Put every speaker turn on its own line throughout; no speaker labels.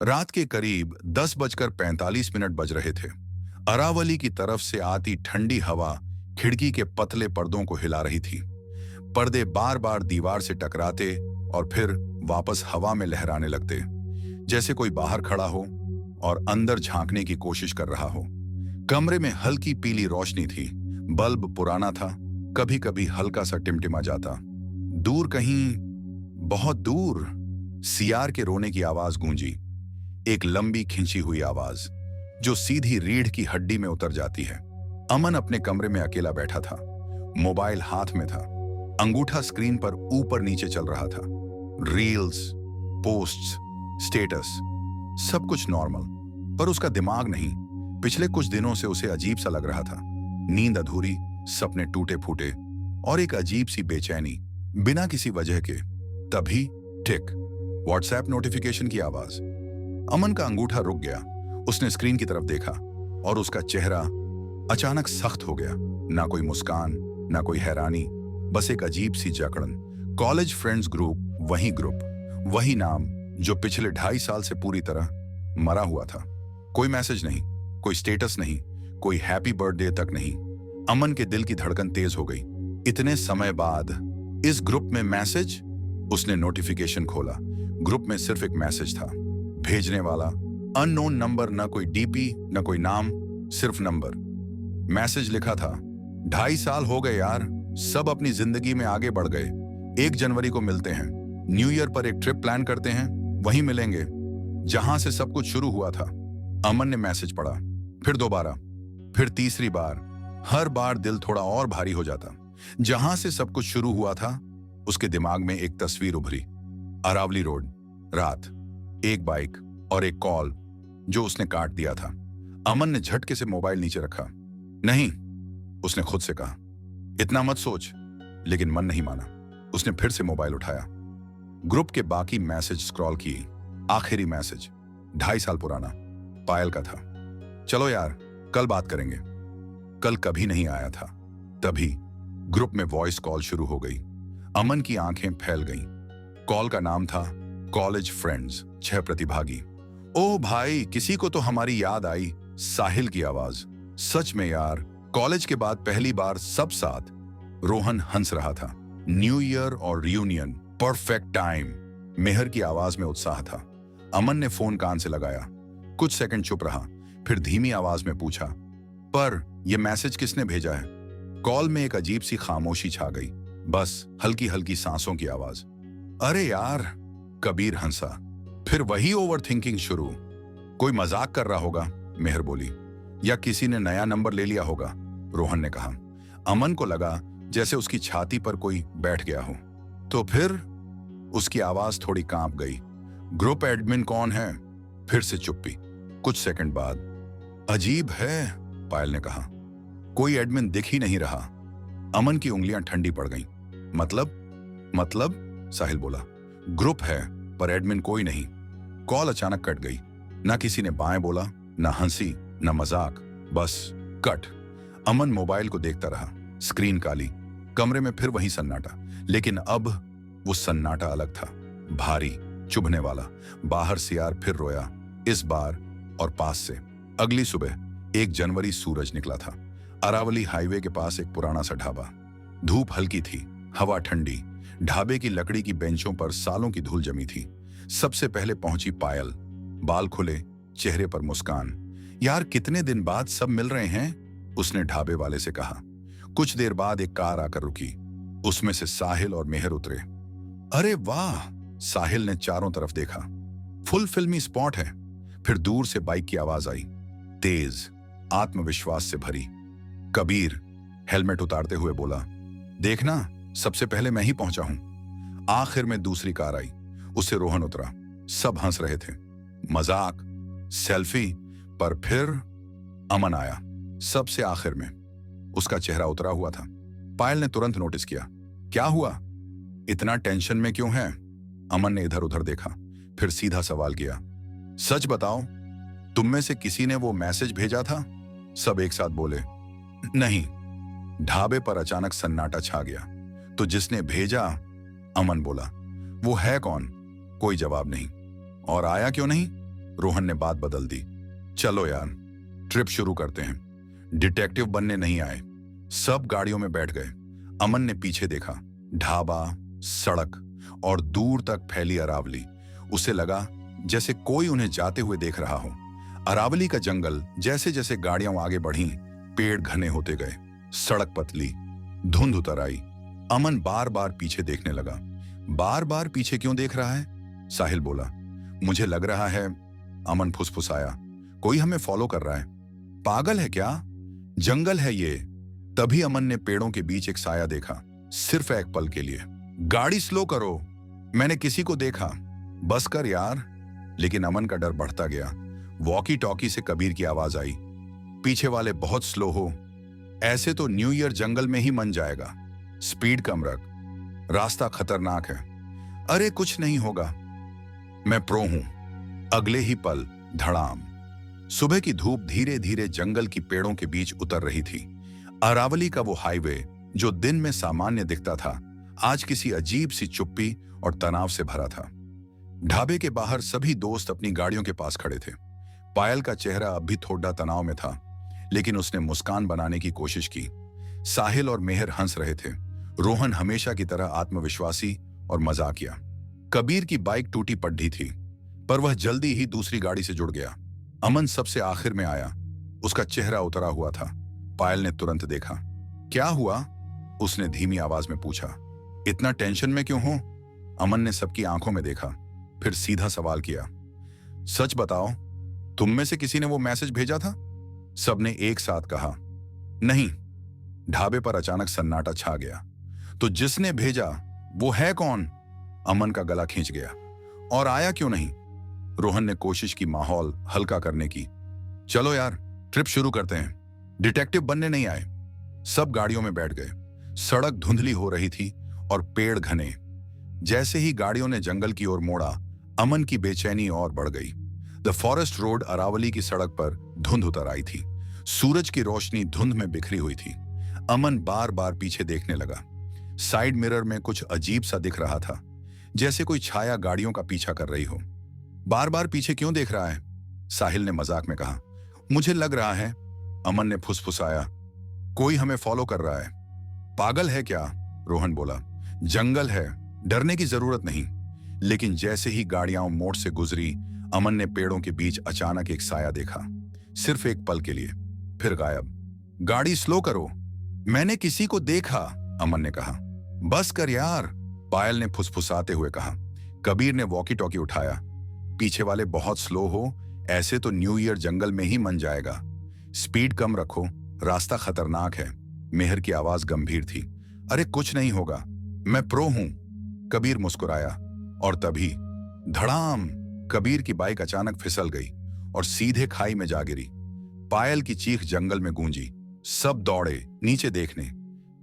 रात के करीब 10:45 बज रहे थे। अरावली की तरफ से आती ठंडी हवा खिड़की के पतले पर्दों को हिला रही थी। पर्दे बार बार दीवार से टकराते और फिर वापस हवा में लहराने लगते, जैसे कोई बाहर खड़ा हो और अंदर झांकने की कोशिश कर रहा हो। कमरे में हल्की पीली रोशनी थी। बल्ब पुराना था, कभी कभी हल्का सा टिमटिमा जाता। दूर कहीं, बहुत दूर, सियार के रोने की आवाज गूंजी। एक लंबी खिंची हुई आवाज जो सीधी रीढ़ की हड्डी में उतर जाती है। अमन अपने कमरे में अकेला बैठा था। मोबाइल हाथ में था। अंगूठा स्क्रीन पर ऊपर नीचे चल रहा था। रील्स, पोस्ट्स, स्टेटस, सब कुछ नॉर्मल, पर उसका दिमाग नहीं। पिछले कुछ दिनों से उसे अजीब सा लग रहा था। नींद अधूरी, सपने टूटे फूटे और एक अजीब सी बेचैनी बिना किसी वजह के। तभी टिक, व्हाट्सएप नोटिफिकेशन की आवाज। अमन का अंगूठा रुक गया। उसने स्क्रीन की तरफ देखा और उसका चेहरा अचानक सख्त हो गया। ना कोई मुस्कान, ना कोई हैरानी, बस एक अजीब सी जकड़न। कॉलेज फ्रेंड्स ग्रुप, वही नाम जो पिछले 2.5 साल से पूरी तरह मरा हुआ था। कोई मैसेज नहीं, कोई स्टेटस नहीं, कोई हैप्पी बर्थडे तक नहीं। अमन के दिल की धड़कन तेज हो गई। इतने समय बाद इस ग्रुप में मैसेज? उसने नोटिफिकेशन खोला। ग्रुप में सिर्फ एक मैसेज था। भेजने वाला अननोन नंबर, ना कोई डीपी, ना कोई नाम, सिर्फ नंबर। मैसेज लिखा था, 2.5 साल हो गए यार, सब अपनी जिंदगी में आगे बढ़ गए। 1 जनवरी को मिलते हैं, न्यू ईयर पर एक ट्रिप प्लान करते हैं, वहीं मिलेंगे जहां से सब कुछ शुरू हुआ था। अमन ने मैसेज पढ़ा, फिर दोबारा, फिर तीसरी बार। हर बार दिल थोड़ा और भारी हो जाता। जहां से सब कुछ शुरू हुआ था, उसके दिमाग में एक तस्वीर उभरी। अरावली रोड, रात, एक बाइक और एक कॉल जो उसने काट दिया था। अमन ने झटके से मोबाइल नीचे रखा। नहीं, उसने खुद से कहा, इतना मत सोच, लेकिन मन नहीं माना। उसने फिर से मोबाइल उठाया, ग्रुप के बाकी मैसेज स्क्रॉल किए। आखिरी मैसेज 2.5 साल पुराना, पायल का था। चलो यार, कल बात करेंगे। कल कभी नहीं आया था। तभी ग्रुप में वॉइस कॉल शुरू हो गई। अमन की आंखें फैल गईं। कॉल का नाम था कॉलेज फ्रेंड्स, 6 प्रतिभागी। ओह भाई, किसी को तो हमारी याद आई। साहिल की आवाज। सच में यार, कॉलेज के बाद पहली बार सब साथ। रोहन हंस रहा था। न्यू ईयर और रियूनियन, परफेक्ट टाइम। मेहर की आवाज में उत्साह था। अमन ने फोन कान से लगाया। कुछ सेकंड चुप रहा, फिर धीमी आवाज में पूछा, पर यह मैसेज किसने भेजा है? कॉल में एक अजीब सी खामोशी छा गई, बस हल्की हल्की सांसों की आवाज। अरे यार, कबीर हंसा। फिर वही ओवर थिंकिंग शुरू। कोई मजाक कर रहा होगा, मेहर बोली, या किसी ने नया नंबर ले लिया होगा, रोहन ने कहा। अमन को लगा जैसे उसकी छाती पर कोई बैठ गया हो। तो फिर? उसकी आवाज थोड़ी कांप गई। ग्रुप एडमिन कौन है? फिर से चुप्पी। कुछ सेकंड बाद, अजीब है, पायल ने कहा, कोई एडमिन दिख ही नहीं रहा। अमन की उंगलियां ठंडी पड़ गईं। मतलब, साहिल बोला, ग्रुप है पर एडमिन कोई नहीं। कॉल अचानक कट गई। ना किसी ने बाएं बोला, ना हंसी, ना मजाक, बस कट। अमन मोबाइल को देखता रहा। स्क्रीन काली, कमरे में फिर वही सन्नाटा, लेकिन अब वो सन्नाटा अलग था, भारी, चुभने वाला। बाहर सियार फिर रोया, इस बार और पास से। अगली सुबह 1 जनवरी, सूरज निकला था। अरावली हाईवे के पास एक पुराना सा ढाबा। धूप हल्की थी, हवा ठंडी। ढाबे की लकड़ी की बेंचों पर सालों की धूल जमी थी। सबसे पहले पहुंची पायल। बाल खुले, चेहरे पर मुस्कान। यार, कितने दिन बाद सब मिल रहे हैं, उसने ढाबे वाले से कहा। कुछ देर बाद एक कार आकर रुकी। उसमें से साहिल और मेहर उतरे। अरे वाह, साहिल ने चारों तरफ देखा। फुल फिल्मी स्पॉट है। फिर दूर से बाइक की आवाज आई, तेज, आत्मविश्वास से भरी। कबीर हेलमेट उतारते हुए बोला, देखना, सबसे पहले मैं ही पहुंचा हूं। आखिर में दूसरी कार आई, उससे रोहन उतरा। सब हंस रहे थे। मजाक, सेल्फी, पर फिर अमन आया सबसे आखिर में। उसका चेहरा उतरा हुआ था। पायल ने तुरंत नोटिस किया। क्या हुआ, इतना टेंशन में क्यों है? अमन ने इधर उधर देखा, फिर सीधा सवाल किया, सच बताओ, तुम में से किसी ने वो मैसेज भेजा था? सब एक साथ बोले, नहीं। ढाबे पर अचानक सन्नाटा छा गया। तो जिसने भेजा? अमन बोला। वो है कौन? कोई जवाब नहीं। और आया क्यों नहीं? रोहन ने बात बदल दी। चलो यार, ट्रिप शुरू करते हैं। डिटेक्टिव बनने नहीं आए। सब गाड़ियों में बैठ गए। अमन ने पीछे देखा। ढाबा, सड़क और दूर तक फैली अरावली। उसे लगा जैसे कोई उन्हें जाते हुए देख रहा हो। अरावली का जंगल, जैसे जैसे गाड़ियां आगे बढ़ीं, पेड़ घने होते गए, सड़क पतली, धुंध उतर आई। अमन बार बार पीछे देखने लगा। बार बार पीछे क्यों देख रहा है? साहिल बोला। मुझे लग रहा है, अमन फुसफुसाया, कोई हमें फॉलो कर रहा है। पागल है क्या? जंगल है ये। तभी अमन ने पेड़ों के बीच एक साया देखा, सिर्फ एक पल के लिए। गाड़ी स्लो करो, मैंने किसी को देखा। बस कर यार। लेकिन अमन का डर बढ़ता गया। वॉकी टॉकी से कबीर की आवाज आई, पीछे वाले बहुत स्लो हो, ऐसे तो न्यू ईयर जंगल में ही मन जाएगा। स्पीड कम रख, रास्ता खतरनाक है। अरे कुछ नहीं होगा, मैं प्रो हूं। अगले ही पल धड़ाम। सुबह की धूप धीरे धीरे जंगल की पेड़ों के बीच उतर रही थी। अरावली का वो हाईवे जो दिन में सामान्य दिखता था, आज किसी अजीब सी चुप्पी और तनाव से भरा था। ढाबे के बाहर सभी दोस्त अपनी गाड़ियों के पास खड़े थे। पायल का चेहरा अब भी थोड़ा तनाव में था, लेकिन उसने मुस्कान बनाने की कोशिश की। साहिल और मेहर हंस रहे थे। रोहन हमेशा की तरह आत्मविश्वासी और मजाकिया। कबीर की बाइक टूटी पड्डी थी, पर वह जल्दी ही दूसरी गाड़ी से जुड़ गया। अमन सबसे आखिर में आया। उसका चेहरा उतरा हुआ था। पायल ने तुरंत देखा। क्या हुआ? उसने धीमी आवाज में पूछा। इतना टेंशन में क्यों हो? अमन ने सबकी आंखों में देखा, फिर सीधा सवाल किया। सच बताओ, तुम में से किसी ने वो मैसेज भेजा था? सबने एक साथ कहा, नहीं। ढाबे पर अचानक सन्नाटा छा गया। तो जिसने भेजा वो है कौन? अमन का गला खींच गया। और आया क्यों नहीं? रोहन ने कोशिश की माहौल हल्का करने की। चलो यार, ट्रिप शुरू करते हैं। डिटेक्टिव बनने नहीं आए। सब गाड़ियों में बैठ गए। सड़क धुंधली हो रही थी और पेड़ घने। जैसे ही गाड़ियों ने जंगल की ओर मोड़ा, अमन की बेचैनी और बढ़ गई। द फॉरेस्ट रोड अरावली की सड़क पर धुंध उतर आई थी। सूरज की रोशनी धुंध में बिखरी हुई थी। अमन बार बार पीछे देखने लगा। साइड मिरर में कुछ अजीब सा दिख रहा था, जैसे कोई छाया गाड़ियों का पीछा कर रही हो। बार बार पीछे क्यों देख रहा है? साहिल ने मजाक में कहा। मुझे लग रहा है, अमन ने फुसफुसाया, कोई हमें फॉलो कर रहा है। पागल है क्या? रोहन बोला। जंगल है, डरने की जरूरत नहीं। लेकिन जैसे ही गाड़ियां मोड़ से गुजरी, अमन ने पेड़ों के बीच अचानक एक साया देखा, सिर्फ एक पल के लिए, फिर गायब। गाड़ी स्लो करो, मैंने किसी को देखा, अमन ने कहा। बस कर यार, पायल ने फुसफुसाते हुए कहा। कबीर ने वॉकी टॉकी उठाया। पीछे वाले बहुत स्लो हो, ऐसे तो न्यू ईयर जंगल में ही मन जाएगा। स्पीड कम रखो, रास्ता खतरनाक है। मेहर की आवाज गंभीर थी। अरे कुछ नहीं होगा, मैं प्रो हूं। कबीर मुस्कुराया और तभी धड़ाम, कबीर की बाइक अचानक फिसल गई और सीधे खाई में जा गिरी। पायल की चीख जंगल में गूंजी। सब दौड़े नीचे देखने।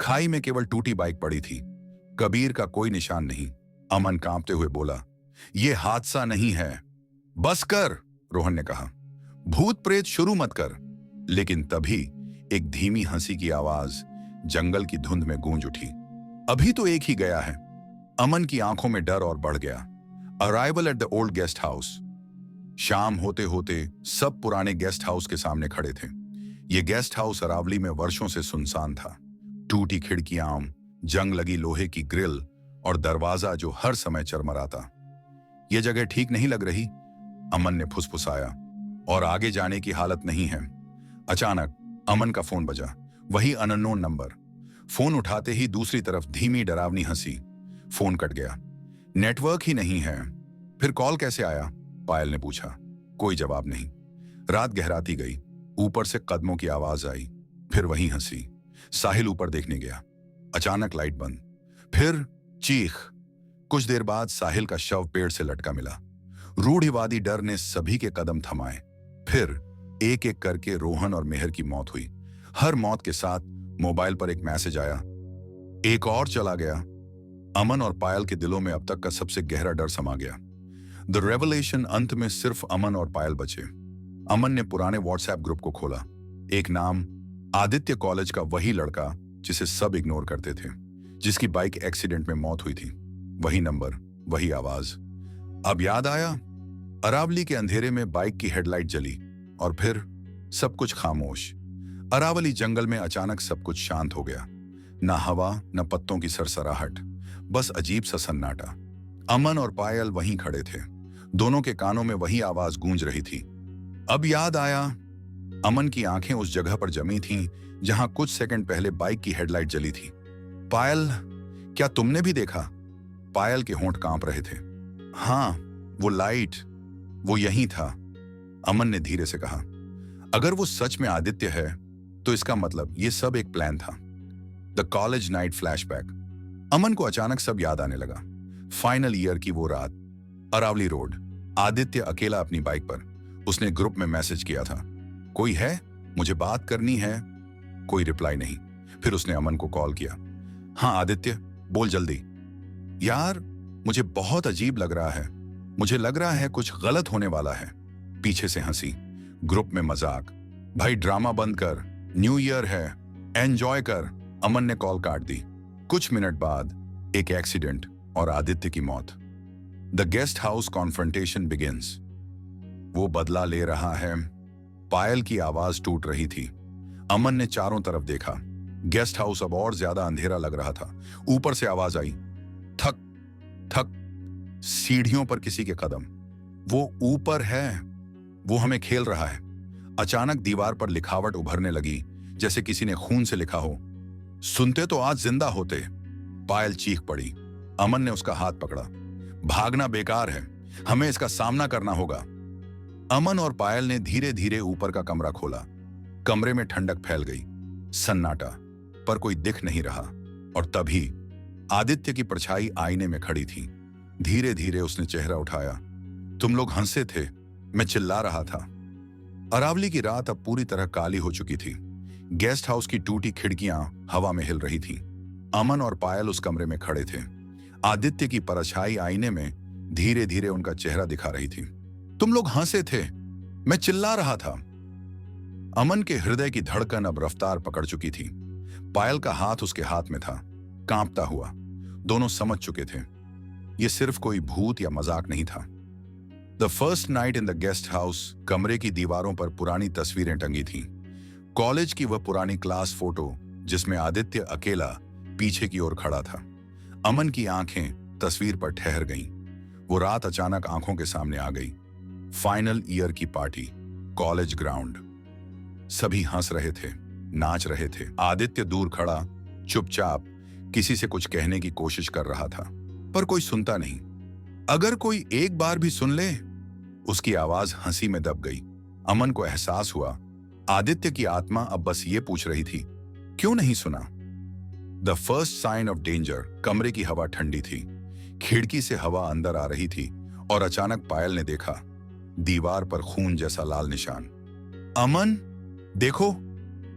खाई में केवल टूटी बाइक पड़ी थी, कबीर का कोई निशान नहीं। अमन कांपते हुए बोला, यह हादसा नहीं है। बस कर, रोहन ने कहा। भूत प्रेत शुरू मत कर। लेकिन तभी एक धीमी हंसी की आवाज जंगल की धुंध में गूंज उठी। अभी तो एक ही गया है। अमन की आंखों में डर और बढ़ गया। Arrival at the old guest house. शाम होते होते सब पुराने गेस्ट हाउस के सामने खड़े थे। ये गेस्ट हाउस अरावली में वर्षों से सुनसान था। टूटी खिड़कियां, जंग लगी लोहे की ग्रिल और दरवाजा जो हर समय चरमराता। यह जगह ठीक नहीं लग रही, अमन ने फुसफुसाया, और आगे जाने की हालत नहीं है। अचानक अमन का फोन बजा, वही अननोन नंबर। फोन उठाते ही दूसरी तरफ धीमी डरावनी हंसी। फोन कट गया। नेटवर्क ही नहीं है। फिर कॉल कैसे आया? पायल ने पूछा। कोई जवाब नहीं। रात गहराती गई। ऊपर से कदमों की आवाज आई, फिर वही हंसी। साहिल ऊपर देखने गया। अचानक लाइट बंद, फिर चीख। कुछ देर बाद साहिल का शव पेड़ से लटका मिला। रूढ़िवादी डर ने सभी के कदम थमाए। फिर एक एक करके रोहन और मेहर की मौत हुई। हर मौत के साथ मोबाइल पर एक मैसेज आया, एक और चला गया। अमन और पायल के दिलों में अब तक का सबसे गहरा डर समा गया। द रेवलेशन अंत में सिर्फ अमन और पायल बचे। अमन ने पुराने व्हाट्सएप ग्रुप को खोला। एक नाम, आदित्य कॉलेज का वही लड़का जिसे सब इग्नोर करते थे, जिसकी बाइक एक्सीडेंट में मौत हुई थी। वही नंबर, वही आवाज। अब याद आया? अरावली के अंधेरे में बाइक की हेडलाइट जली और फिर सब कुछ खामोश। अरावली जंगल में अचानक सब कुछ शांत हो गया। न हवा, न पत्तों की सरसराहट, बस अजीब सा सन्नाटा। अमन और पायल वहीं खड़े थे। दोनों के कानों में वही आवाज गूंज रही थी। अब याद आया। अमन की आंखें उस जगह पर जमी थीं जहां कुछ सेकंड पहले बाइक की हेडलाइट जली थी। पायल, क्या तुमने भी देखा? पायल के होंठ कांप रहे थे। हाँ, वो लाइट, वो यहीं था, अमन ने धीरे से कहा। अगर वो सच में आदित्य है तो इसका मतलब ये सब एक प्लान था। The college night flashback. Aman को अचानक सब याद आने लगा। फाइनल ईयर की वो रात, अरावली रोड, आदित्य अकेला अपनी बाइक पर। उसने ग्रुप में मैसेज किया था, कोई है, मुझे बात करनी है। कोई रिप्लाई नहीं। फिर उसने अमन को कॉल किया। हाँ आदित्य, बोल जल्दी। यार, मुझे बहुत अजीब लग रहा है। मुझे लग रहा है कुछ गलत होने वाला है। पीछे से हंसी। ग्रुप में मजाक। भाई ड्रामा बंद कर, न्यू ईयर है, एंजॉय कर। अमन ने कॉल काट दी। कुछ मिनट बाद एक एक्सीडेंट और आदित्य की मौत। The guest house confrontation begins. वो बदला ले रहा है। पायल की आवाज टूट रही थी। अमन ने चारों तरफ देखा। गेस्ट हाउस अब और ज्यादा अंधेरा लग रहा था। ऊपर से आवाज आई, थक थक। सीढ़ियों पर किसी के कदम। वो ऊपर है, वो हमें खेल रहा है। अचानक दीवार पर लिखावट उभरने लगी, जैसे किसी ने खून से लिखा हो, सुनते तो आज जिंदा होते। पायल चीख पड़ी। अमन ने उसका हाथ पकड़ा। भागना बेकार है, हमें इसका सामना करना होगा। अमन और पायल ने धीरे धीरे ऊपर का कमरा खोला। कमरे में ठंडक फैल गई। सन्नाटा, पर कोई दिख नहीं रहा। और तभी आदित्य की परछाई आईने में खड़ी थी। धीरे धीरे उसने चेहरा उठाया। तुम लोग हंसे थे, मैं चिल्ला रहा था। अरावली की रात अब पूरी तरह काली हो चुकी थी। गेस्ट हाउस की टूटी खिड़कियां हवा में हिल रही थीं। अमन और पायल उस कमरे में खड़े थे। आदित्य की परछाई आईने में धीरे धीरे उनका चेहरा दिखा रही थी। तुम लोग हंसे थे, मैं चिल्ला रहा था। अमन के हृदय की धड़कन अब रफ्तार पकड़ चुकी थी। पायल का हाथ उसके हाथ में था, कांपता हुआ। दोनों समझ चुके थे, यह सिर्फ कोई भूत या मजाक नहीं था। The first night in the guest house. कमरे की दीवारों पर पुरानी तस्वीरें टंगी थीं। कॉलेज की वह पुरानी क्लास फोटो जिसमें आदित्य अकेला पीछे की ओर खड़ा था। अमन की आंखें तस्वीर पर ठहर गईं। वो रात अचानक आंखों के सामने आ गई। फाइनल ईयर की पार्टी, कॉलेज ग्राउंड। सभी हंस रहे थे, नाच रहे थे। आदित्य दूर खड़ा, चुपचाप किसी से कुछ कहने की कोशिश कर रहा था, पर कोई सुनता नहीं। अगर कोई एक बार भी सुन ले। उसकी आवाज हंसी में दब गई। अमन को एहसास हुआ, आदित्य की आत्मा अब बस ये पूछ रही थी, क्यों नहीं सुना? The first sign of danger. कमरे की हवा ठंडी थी। खिड़की से हवा अंदर आ रही थी और अचानक पायल ने देखा, दीवार पर खून जैसा लाल निशान। अमन, देखो।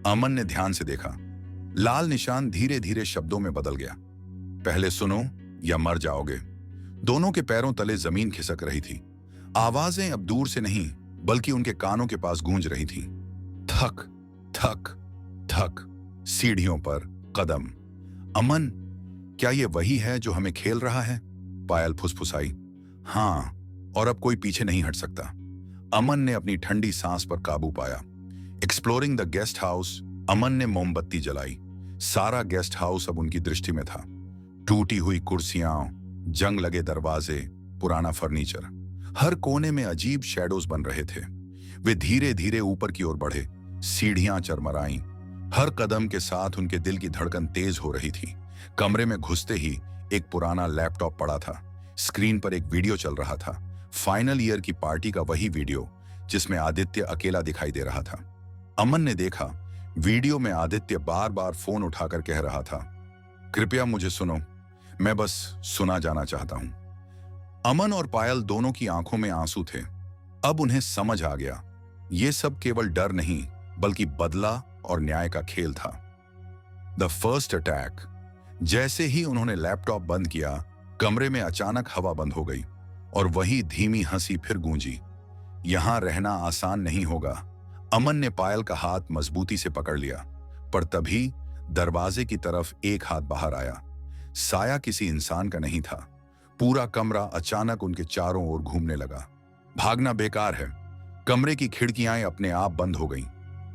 अमन ने ध्यान से देखा। लाल निशान धीरे धीरे शब्दों में बदल गया, पहले सुनो या मर जाओगे। दोनों के पैरों तले जमीन खिसक रही थी। आवाजें अब दूर से नहीं, बल्कि उनके कानों के पास गूंज रही थीं। थक थक थक। सीढ़ियों पर कदम। अमन, क्या ये वही है जो हमें खेल रहा है? पायल फुसफुसाई। हाँ, और अब कोई पीछे नहीं हट सकता। अमन ने अपनी ठंडी सांस पर काबू पाया। Exploring the guest house. Aman ने मोमबत्ती जलाई। सारा गेस्ट हाउस अब उनकी दृष्टि में था। टूटी हुई कुर्सियां, जंग लगे दरवाजे, पुराना फर्नीचर। हर कोने में अजीब शैडोज बन रहे थे। वे धीरे धीरे ऊपर की ओर बढ़े। सीढ़ियां चरमराईं। हर कदम के साथ उनके दिल की धड़कन तेज हो रही थी। कमरे में घुसते ही एक पुराना लैपटॉप पड़ा था। स्क्रीन पर एक वीडियो चल रहा था। फाइनल ईयर की पार्टी का वही वीडियो जिसमें आदित्य अकेला दिखाई दे रहा था। अमन ने देखा, वीडियो में आदित्य बार बार फोन उठाकर कह रहा था, कृपया मुझे सुनो, मैं बस सुना जाना चाहता हूं। अमन और पायल दोनों की आंखों में आंसू थे। अब उन्हें समझ आ गया, ये सब केवल डर नहीं, बल्कि बदला और न्याय का खेल था। The first attack. जैसे ही उन्होंने लैपटॉप बंद किया, कमरे में अचानक हवा बंद हो गई और वही धीमी हंसी फिर गूंजी। यहां रहना आसान नहीं होगा। अमन ने पायल का हाथ मजबूती से पकड़ लिया, पर तभी दरवाजे की तरफ एक हाथ बाहर आया। साया किसी इंसान का नहीं था। पूरा कमरा अचानक उनके चारों ओर घूमने लगा। भागना बेकार है। कमरे की खिड़कियां अपने आप बंद हो गईं।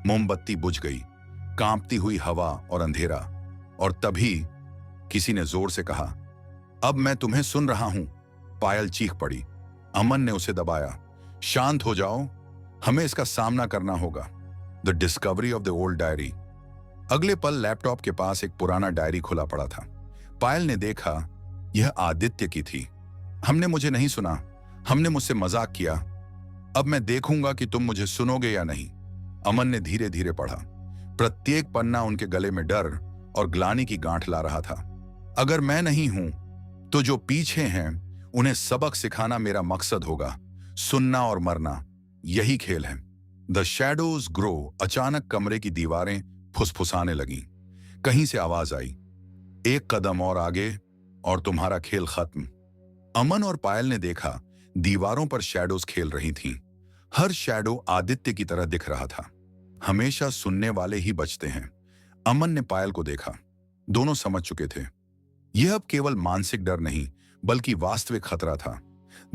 मोमबत्ती बुझ गई। कांपती हुई हवा और अंधेरा। और तभी किसी ने जोर से कहा, अब मैं तुम्हें सुन रहा हूं। पायल चीख पड़ी। अमन ने उसे दबाया। शांत हो जाओ, हमें इसका सामना करना होगा। The discovery of the old diary. अगले पल लैपटॉप के पास एक पुराना डायरी खुला पड़ा था। पायल ने देखा, यह आदित्य की थी। हमने मुझे नहीं सुना, हमने मुझसे मजाक किया। अब मैं देखूंगा कि तुम मुझे सुनोगे या नहीं। अमन ने धीरे धीरे पढ़ा। प्रत्येक पन्ना उनके गले में डर और ग्लानि की गांठ ला रहा था। अगर मैं नहीं हूं तो जो पीछे हैं उन्हें सबक सिखाना मेरा मकसद होगा। सुनना और मरना, यही खेल है। The shadows grow. अचानक कमरे की दीवारें फुसफुसाने लगीं। कहीं से आवाज आई, एक कदम और आगे और तुम्हारा खेल खत्म। अमन और पायल ने देखा, दीवारों पर शैडोज खेल रही थीं। हर शैडो आदित्य की तरह दिख रहा था। हमेशा सुनने वाले ही बचते हैं। अमन ने पायल को देखा। दोनों समझ चुके थे, यह अब केवल मानसिक डर नहीं बल्कि वास्तविक खतरा था।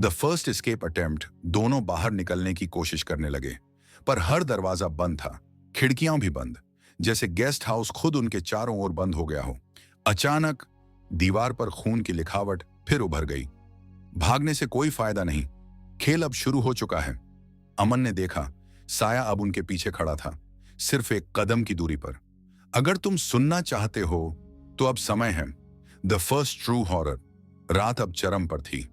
The first escape attempt. दोनों बाहर निकलने की कोशिश करने लगे, पर हर दरवाजा बंद था, खिड़कियां भी बंद, जैसे गेस्ट हाउस खुद उनके चारों ओर बंद हो गया हो। अचानक दीवार पर खून की लिखावट फिर उभर गई। भागने से कोई फायदा नहीं, खेल अब शुरू हो चुका है। अमन ने देखा, साया अब उनके पीछे खड़ा था, सिर्फ एक कदम की दूरी पर। अगर तुम सुनना चाहते हो तो अब समय है। The first true horror. रात अब चरम पर थी।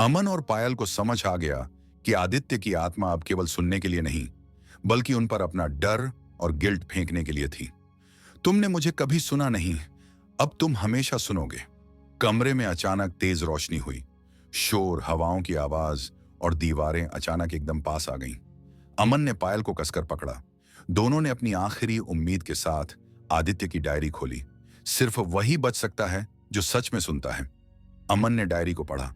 अमन और पायल को समझ आ गया कि आदित्य की आत्मा अब केवल सुनने के लिए नहीं बल्कि उन पर अपना डर और गिल्ट फेंकने के लिए थी। तुमने मुझे कभी सुना नहीं, अब तुम हमेशा सुनोगे। कमरे में अचानक तेज रोशनी हुई। शोर, हवाओं की आवाज और दीवारें अचानक एकदम पास आ गईं। अमन ने पायल को कसकर पकड़ा। दोनों ने अपनी आखिरी उम्मीद के साथ आदित्य की डायरी खोली। सिर्फ वही बच सकता है जो सच में सुनता है। अमन ने डायरी को पढ़ा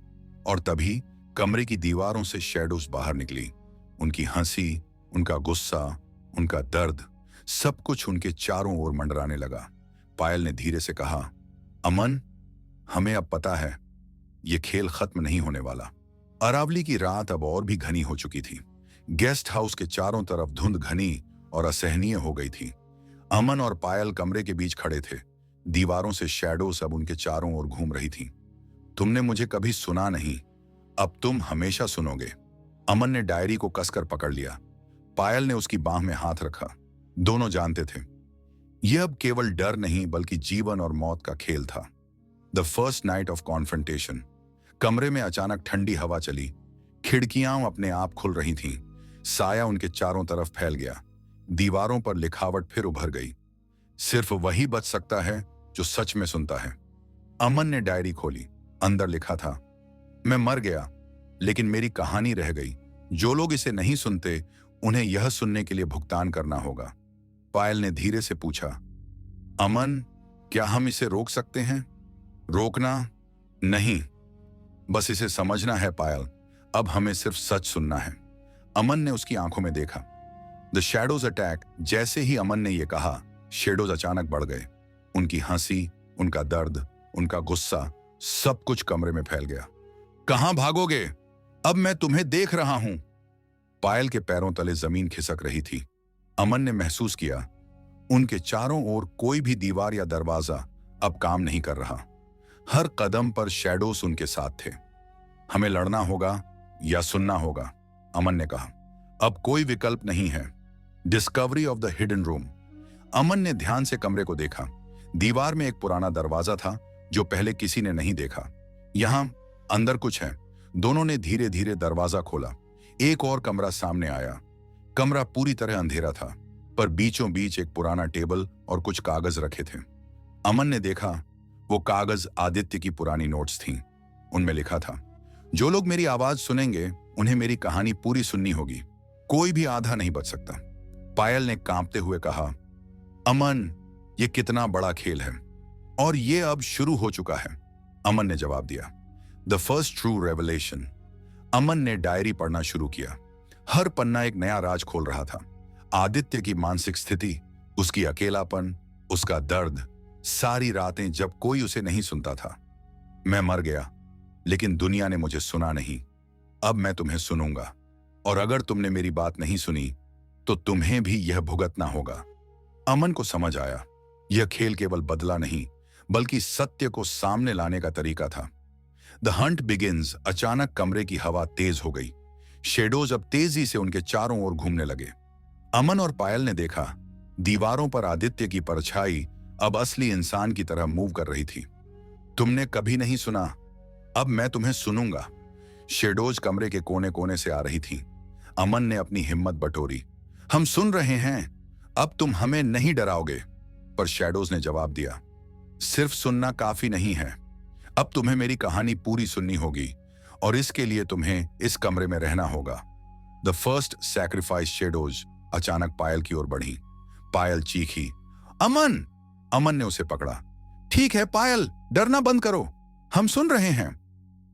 और तभी कमरे की दीवारों से शैडोज बाहर निकली। उनकी हंसी, उनका गुस्सा, उनका दर्द, सब कुछ उनके चारों ओर मंडराने लगा। पायल ने धीरे से कहा, अमन, हमें अब पता है ये खेल खत्म नहीं होने वाला। अरावली की रात अब और भी घनी हो चुकी थी। गेस्ट हाउस के चारों तरफ धुंध घनी और असहनीय हो गई थी। अमन और पायल कमरे के बीच खड़े थे। दीवारों से शैडोज अब उनके चारों ओर घूम रही थीं। तुमने मुझे कभी सुना नहीं, अब तुम हमेशा सुनोगे। अमन ने डायरी को कसकर पकड़ लिया। पायल ने उसकी बांह में हाथ रखा। दोनों जानते थे, यह अब केवल डर नहीं बल्कि जीवन और मौत का खेल था। The first night of confrontation. कमरे में अचानक ठंडी हवा चली। खिड़कियां अपने आप खुल रही थीं। साया उनके चारों तरफ फैल गया। दीवारों पर लिखावट फिर उभर गई। सिर्फ वही बच सकता है जो सच में सुनता है। अमन ने डायरी खोली। अंदर लिखा था, मैं मर गया लेकिन मेरी कहानी रह गई। जो लोग इसे नहीं सुनते उन्हें यह सुनने के लिए भुगतान करना होगा। पायल ने धीरे से पूछा, अमन, क्या हम इसे रोक सकते हैं? रोकना नहीं, बस इसे समझना है पायल। अब हमें सिर्फ सच सुनना है। अमन ने उसकी आंखों में देखा। The shadows attack. जैसे ही अमन ने यह कहा, शैडोज अचानक बढ़ गए। उनकी हंसी, उनका दर्द, उनका गुस्सा, सब कुछ कमरे में फैल गया। कहां भागोगे? अब मैं तुम्हें देख रहा हूं। पायल के पैरों तले जमीन खिसक रही थी। अमन ने महसूस किया, उनके चारों ओर कोई भी दीवार या दरवाजा अब काम नहीं कर रहा। हर कदम पर शैडोज उनके साथ थे। हमें लड़ना होगा या सुनना होगा, अमन ने कहा। अब कोई विकल्प नहीं है। Discovery of the hidden room. Aman ने ध्यान से कमरे को देखा। दीवार में एक पुराना दरवाजा था जो पहले किसी ने नहीं देखा। यहां अंदर कुछ है। दोनों ने धीरे धीरे दरवाजा खोला। एक और कमरा सामने आया। कमरा पूरी तरह अंधेरा था, पर बीचों बीच एक पुराना टेबल और कुछ कागज रखे थे। अमन ने देखा, वो कागज आदित्य की पुरानी नोट्स थीं। उनमें लिखा था, जो लोग मेरी आवाज सुनेंगे उन्हें मेरी कहानी पूरी सुननी होगी। कोई भी आधा नहीं बच सकता। पायल ने कांपते हुए कहा, अमन, ये कितना बड़ा खेल है और ये अब शुरू हो चुका है। अमन ने जवाब दिया, द फर्स्ट ट्रू रेवलेशन। अमन ने डायरी पढ़ना शुरू किया। हर पन्ना एक नया राज खोल रहा था। आदित्य की मानसिक स्थिति, उसकी अकेलापन, उसका दर्द, सारी रातें जब कोई उसे नहीं सुनता था। मैं मर गया लेकिन दुनिया ने मुझे सुना नहीं। अब मैं तुम्हें सुनूंगा। और अगर तुमने मेरी बात नहीं सुनी तो तुम्हें भी यह भुगतना होगा। अमन को समझ आया, यह खेल केवल बदला नहीं बल्कि सत्य को सामने लाने का तरीका था। The Hunt begins. अचानक कमरे की हवा तेज हो गई। शेडोज अब तेजी से उनके चारों ओर घूमने लगे। अमन और पायल ने देखा, दीवारों पर आदित्य की परछाई अब असली इंसान की तरह मूव कर रही थी। तुमने कभी नहीं सुना, अब मैं तुम्हें सुनूंगा। शेडोज कमरे के कोने कोने से आ रही थी। अमन ने अपनी हिम्मत बटोरी। हम सुन रहे हैं, अब तुम हमें नहीं डराओगे। पर शैडोज ने जवाब दिया, सिर्फ सुनना काफी नहीं है, अब तुम्हें मेरी कहानी पूरी सुननी होगी और इसके लिए तुम्हें इस कमरे में रहना होगा। The first sacrifice. शेडोज अचानक पायल की ओर बढ़ी। पायल चीखी, अमन। अमन ने उसे पकड़ा। ठीक है पायल, डरना बंद करो, हम सुन रहे हैं।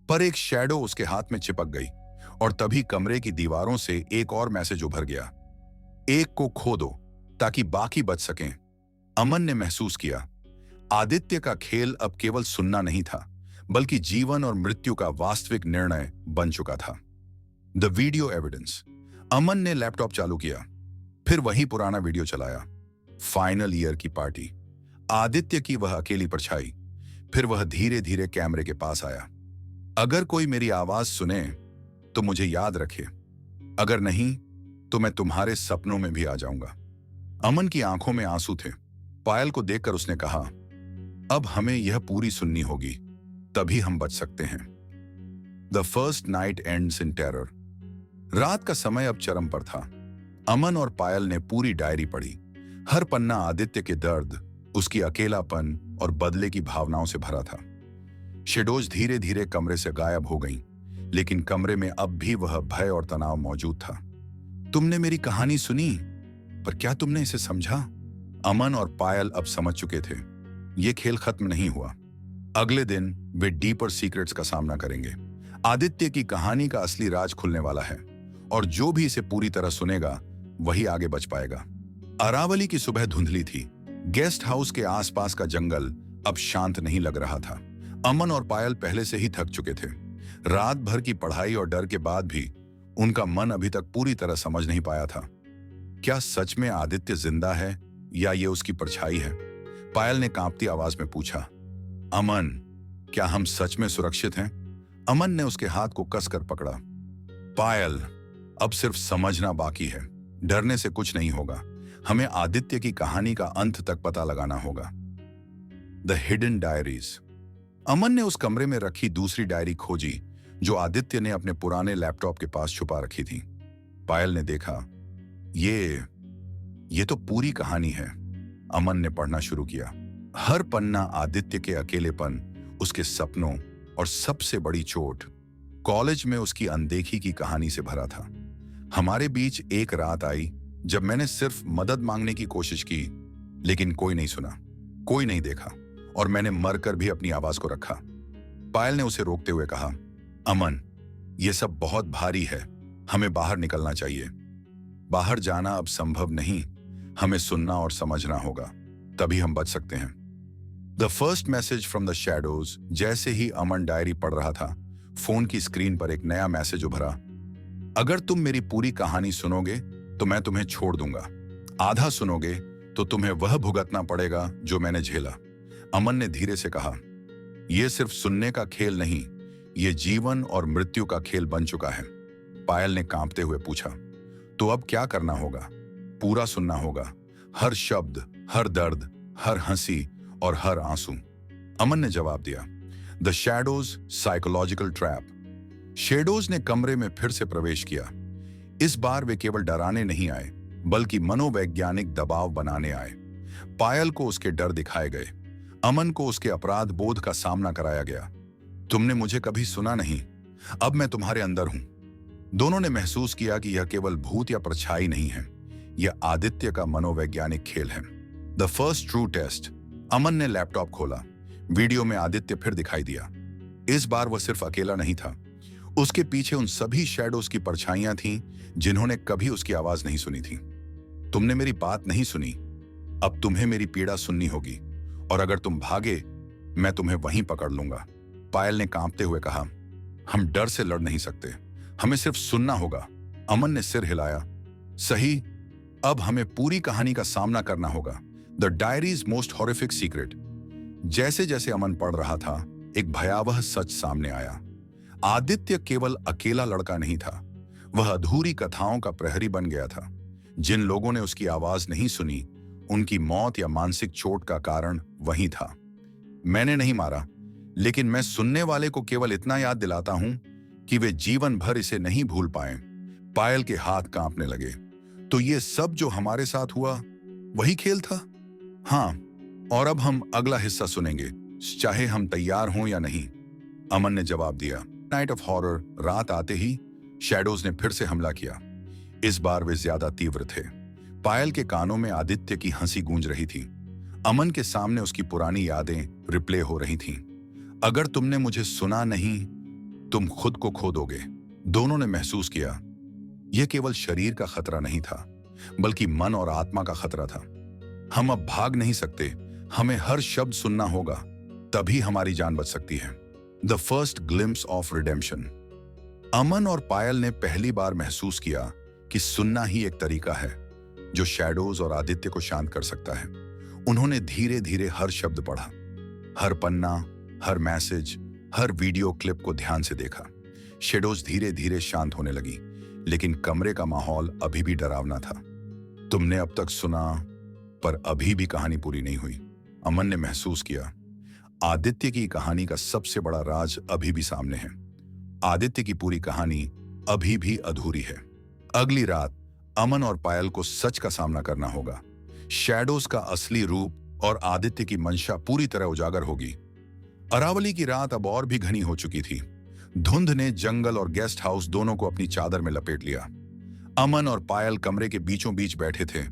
पर एक शैडो उसके हाथ में चिपक गई और तभी कमरे की दीवारों से एक और मैसेज उभर गया, एक को खो दो ताकि बाकी बच सकें। अमन ने महसूस किया, आदित्य का खेल अब केवल सुनना नहीं था बल्कि जीवन और मृत्यु का वास्तविक निर्णय बन चुका था। The video evidence. अमन ने लैपटॉप चालू किया, फिर वही पुराना वीडियो चलाया। फाइनल ईयर की पार्टी, आदित्य की वह अकेली परछाई। फिर वह धीरे धीरे कैमरे के पास आया। अगर कोई मेरी आवाज सुने तो मुझे याद रखे, अगर नहीं तो मैं तुम्हारे सपनों में भी आ जाऊंगा। अमन की आंखों में आंसू थे। पायल को देखकर उसने कहा, अब हमें यह पूरी सुननी होगी, तभी हम बच सकते हैं। The first night ends in terror. रात का समय अब चरम पर था। अमन और पायल ने पूरी डायरी पढ़ी। हर पन्ना आदित्य के दर्द, उसकी अकेलापन और बदले की भावनाओं से भरा था। शेडोज धीरे धीरे कमरे से गायब हो गईं, लेकिन कमरे में अब भी वह भय और तनाव मौजूद था। तुमने मेरी कहानी सुनी, पर क्या तुमने इसे समझा? अमन और पायल अब समझ चुके थे, यह खेल खत्म नहीं हुआ। अगले दिन वे डीपर सीक्रेट्स का सामना करेंगे। आदित्य की कहानी का असली राज खुलने वाला है और जो भी इसे पूरी तरह सुनेगा वही आगे बच पाएगा। अरावली की सुबह धुंधली थी। गेस्ट हाउस के आसपास का जंगल अब शांत नहीं लग रहा था। अमन और पायल पहले से ही थक चुके थे। रात भर की पढ़ाई और डर के बाद भी उनका मन अभी तक पूरी तरह समझ नहीं पाया था। क्या सच में आदित्य जिंदा है या ये उसकी परछाई है? पायल ने कांपती आवाज में पूछा। अमन, क्या हम सच में सुरक्षित हैं? अमन ने उसके हाथ को कसकर पकड़ा। पायल, अब सिर्फ समझना बाकी है, डरने से कुछ नहीं होगा। हमें आदित्य की कहानी का अंत तक पता लगाना होगा। The hidden diaries. अमन ने उस कमरे में रखी दूसरी डायरी खोजी जो आदित्य ने अपने पुराने लैपटॉप के पास छुपा रखी थी। पायल ने देखा, ये तो पूरी कहानी है। अमन ने पढ़ना शुरू किया। हर पन्ना आदित्य के अकेलेपन, उसके सपनों और सबसे बड़ी चोट, कॉलेज में उसकी अनदेखी की कहानी से भरा था। हमारे बीच एक रात आई जब मैंने सिर्फ मदद मांगने की कोशिश की, लेकिन कोई नहीं सुना, कोई नहीं देखा और मैंने मरकर भी अपनी आवाज को रखा। पायल ने उसे रोकते हुए कहा, अमन, यह सब बहुत भारी है, हमें बाहर निकलना चाहिए। बाहर जाना अब संभव नहीं, हमें सुनना और समझना होगा, तभी हम बच सकते हैं। The first message from the shadows. जैसे ही अमन डायरी पढ़ रहा था, फोन की स्क्रीन पर एक नया मैसेज उभरा। अगर तुम मेरी पूरी कहानी सुनोगे तो मैं तुम्हें छोड़ दूंगा, आधा सुनोगे तो तुम्हें वह भुगतना पड़ेगा जो मैंने झेला। अमन ने धीरे से कहा, यह सिर्फ सुनने का खेल नहीं, यह जीवन और मृत्यु का खेल बन चुका है। पायल ने कांपते हुए पूछा, तो अब क्या करना होगा? पूरा सुनना होगा, हर शब्द, हर दर्द, हर हंसी और हर आंसू। अमन ने जवाब दिया। The shadows psychological trap. Shadows ने कमरे में फिर से प्रवेश किया। इस बार वे केवल डराने नहीं आए बल्कि मनोवैज्ञानिक दबाव बनाने आए। पायल को उसके डर दिखाए गए, अमन को उसके अपराध बोध का सामना कराया गया। तुमने मुझे कभी सुना नहीं, अब मैं तुम्हारे अंदर हूं। दोनों ने महसूस किया कि यह केवल भूत या परछाई नहीं है, यह आदित्य का मनोवैज्ञानिक खेल है। The first true test. Aman ने लैपटॉप खोला। वीडियो में आदित्य फिर दिखाई दिया। इस बार वह सिर्फ अकेला नहीं था, उसके पीछे उन सभी शैडोज की परछाइयां थीं जिन्होंने कभी उसकी आवाज नहीं सुनी थी। तुमने मेरी बात नहीं सुनी, अब तुम्हें मेरी पीड़ा सुननी होगी और अगर तुम भागे मैं तुम्हें वहीं पकड़ लूंगा। पायल ने कांपते हुए कहा, हम डर से लड़ नहीं सकते, हमें सिर्फ सुनना होगा। अमन ने सिर हिलाया। सही, अब हमें पूरी कहानी का सामना करना होगा। The diaries most horrific secret. जैसे जैसे अमन पढ़ रहा था, एक भयावह सच सामने आया। आदित्य केवल अकेला लड़का नहीं था, वह अधूरी कथाओं का प्रहरी बन गया था। जिन लोगों ने उसकी आवाज नहीं सुनी, उनकी मौत या मानसिक चोट का कारण वही था। मैंने नहीं मारा, लेकिन मैं सुनने वाले को केवल इतना याद दिलाता हूं कि वे जीवन भर इसे नहीं भूल पाए। पायल के हाथ कांपने लगे। तो ये सब जो हमारे साथ हुआ, वही खेल था? हाँ, और अब हम अगला हिस्सा सुनेंगे, चाहे हम तैयार हों या नहीं। अमन ने जवाब दिया। नाइट ऑफ हॉरर रात आते ही शैडोज ने फिर से हमला किया। इस बार वे ज्यादा तीव्र थे। पायल के कानों में आदित्य की हंसी गूंज रही थी। अमन के सामने उसकी पुरानी यादें रिप्ले हो रही थीं। अगर तुमने मुझे सुना नहीं, तुम खुद को खो दोगे। दोनों ने महसूस किया, यह केवल शरीर का खतरा नहीं था, बल्कि मन और आत्मा का खतरा था। हम अब भाग नहीं सकते, हमें हर शब्द सुनना होगा, तभी हमारी जान बच सकती है। The first glimpse of redemption. Aman और पायल ने पहली बार महसूस किया कि सुनना ही एक तरीका है जो शैडोज और आदित्य को शांत कर सकता है। उन्होंने धीरे धीरे हर शब्द पढ़ा, हर पन्ना, हर मैसेज, हर वीडियो क्लिप को ध्यान से देखा। शैडोज धीरे धीरे शांत होने लगी, लेकिन कमरे का माहौल अभी भी डरावना था। तुमने अब तक सुना, पर अभी भी कहानी पूरी नहीं हुई। अमन ने महसूस किया, आदित्य की कहानी का सबसे बड़ा राज अभी भी सामने है। आदित्य की पूरी कहानी अभी भी अधूरी है। अगली रात अमन और पायल को सच का सामना करना होगा। शैडोज का असली रूप और आदित्य की मंशा पूरी तरह उजागर होगी। अरावली की रात अब और भी घनी हो चुकी थी। धुंध ने जंगल और गेस्ट हाउस दोनों को अपनी चादर में लपेट लिया। अमन और पायल कमरे के बीचों बीच बैठे थे,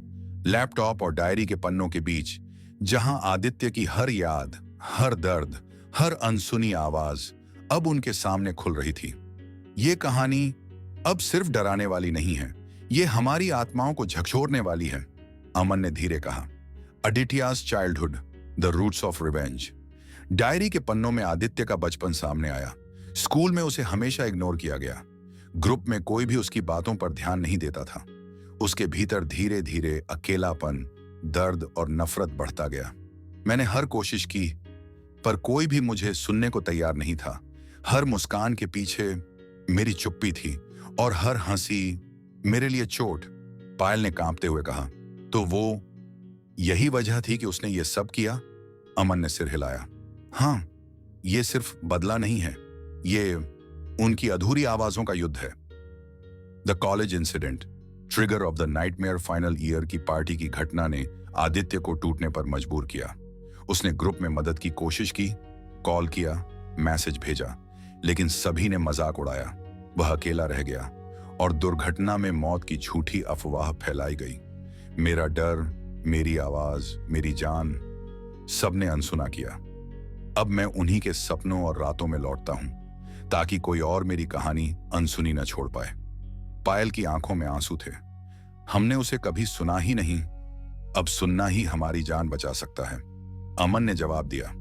लैपटॉप और डायरी के पन्नों के बीच, जहां आदित्य की हर याद, हर दर्द, हर अनसुनी आवाज अब उनके सामने खुल रही थी। ये कहानी अब सिर्फ डराने वाली नहीं है, ये हमारी आत्माओं को झकझोरने वाली है। अमन ने धीरे कहा, Aditya's childhood, the roots of revenge. Diary के पन्नों में आदित्य का बचपन सामने आया। स्कूल में उसे हमेशा इग्नोर किया गया। ग्रुप में कोई भी उसकी बातों पर ध्यान नहीं देता था। उसके भीतर धीरे धीरे अकेलापन, दर्द और नफरत बढ़ता गया। मैंने हर कोशिश की, पर कोई भी मुझे सुनने को तैयार नहीं था। हर मुस्कान के पीछे मेरी चुप्पी थी और हर हंसी मेरे लिए चोट। पायल ने कांपते हुए कहा, तो वो यही वजह थी कि उसने ये सब किया? अमन ने सिर हिलाया। हाँ, ये सिर्फ बदला नहीं है, ये उनकी अधूरी आवाजों का युद्ध है। The college incident, trigger of the nightmare final year की पार्टी की घटना ने आदित्य को टूटने पर मजबूर किया। उसने ग्रुप में मदद की कोशिश की, कॉल किया, मैसेज भेजा, लेकिन सभी ने मजाक उड़ाया। वह अकेला रह गया और दुर्घटना में मौत की झूठी अफवाह फैलाई गई। मेरा डर, मेरी आवाज, मेरी जान, सबने अनसुना किया। अब मैं उन्हीं के सपनों और रातों में लौटता हूं, ताकि कोई और मेरी कहानी अनसुनी न छोड़ पाए। पायल की आंखों में आंसू थे। हमने उसे कभी सुना ही नहीं, अब सुनना ही हमारी जान बचा सकता है। अमन ने जवाब दिया,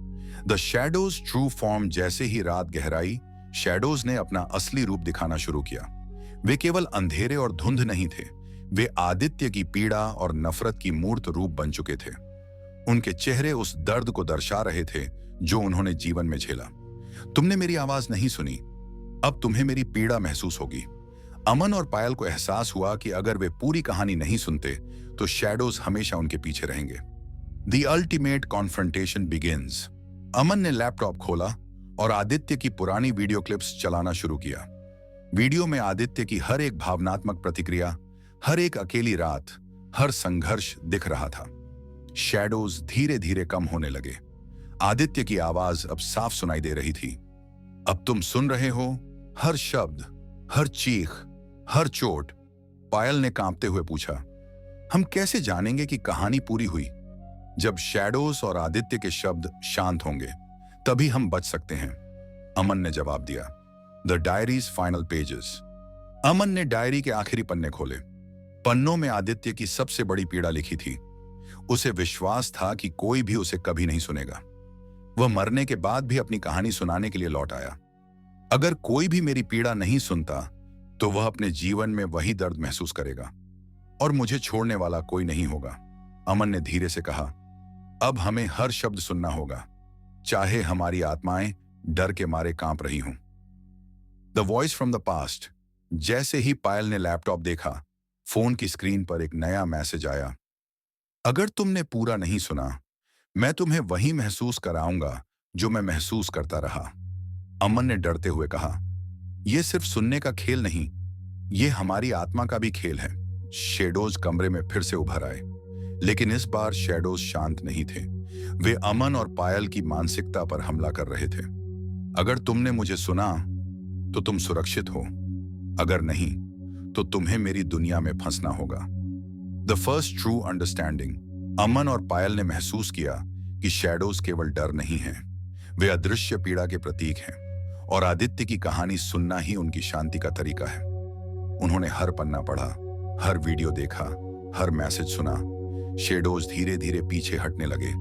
द शैडोज ट्रू फॉर्म। जैसे ही रात गहराई, शैडोज ने अपना असली रूप दिखाना शुरू किया। वे केवल अंधेरे और धुंध नहीं थे, वे आदित्य की पीड़ा और नफरत की मूर्त रूप बन चुके थे। उनके चेहरे उस दर्द को दर्शा रहे थे जो उन्होंने जीवन में झेला। तुमने मेरी आवाज नहीं सुनी, अब तुम्हें मेरी पीड़ा महसूस होगी। अमन और पायल को एहसास हुआ कि अगर वे पूरी कहानी नहीं सुनते तो शैडोज हमेशा उनके पीछे रहेंगे। The ultimate confrontation begins. Aman ने लैपटॉप खोला और आदित्य की पुरानी वीडियो क्लिप्स चलाना शुरू किया। वीडियो में आदित्य की हर एक भावनात्मक प्रतिक्रिया, हर एक अकेली रात, हर संघर्ष दिख रहा था। शैडोज धीरे धीरे कम होने लगे। आदित्य की आवाज अब साफ सुनाई दे रही थी। अब तुम सुन रहे हो, हर शब्द, हर चीख, हर चोट। पायल ने कांपते हुए पूछा, हम कैसे जानेंगे कि कहानी पूरी हुई? जब शैडोज और आदित्य के शब्द शांत होंगे, तभी हम बच सकते हैं। अमन ने जवाब दिया, द डायरीज फाइनल पेजेस। अमन ने डायरी के आखिरी पन्ने खोले। पन्नों में आदित्य की सबसे बड़ी पीड़ा लिखी थी। उसे विश्वास था कि कोई भी उसे कभी नहीं सुनेगा। वह मरने के बाद भी अपनी कहानी सुनाने के लिए लौट आया। अगर कोई भी मेरी पीड़ा नहीं सुनता तो वह अपने जीवन में वही दर्द महसूस करेगा और मुझे छोड़ने वाला कोई नहीं होगा। अमन ने धीरे से कहा, अब हमें हर शब्द सुनना होगा, चाहे हमारी आत्माएं डर के मारे कांप रही हों। The voice from the past. जैसे ही पायल ने लैपटॉप देखा, फोन की स्क्रीन पर एक नया मैसेज आया। अगर तुमने पूरा नहीं सुना, मैं तुम्हें वही महसूस कराऊंगा जो मैं महसूस करता रहा। अमन ने डरते हुए कहा, यह सिर्फ सुनने का खेल नहीं, यह हमारी आत्मा का भी खेल है। शेडोज कमरे में फिर से उभर आए, लेकिन इस बार शेडोज शांत नहीं थे। वे अमन और पायल की मानसिकता पर हमला कर रहे थे। अगर तुमने मुझे सुना तो तुम सुरक्षित हो, अगर नहीं तो तुम्हें मेरी दुनिया में फंसना होगा। The first true understanding. Aman और पायल ने महसूस किया कि शैडोज केवल डर नहीं हैं, वे अदृश्य पीड़ा के प्रतीक हैं और आदित्य की कहानी सुनना ही उनकी शांति का तरीका है। उन्होंने हर पन्ना पढ़ा, हर वीडियो देखा, हर मैसेज सुना। शेडोज धीरे धीरे पीछे हटने लगे,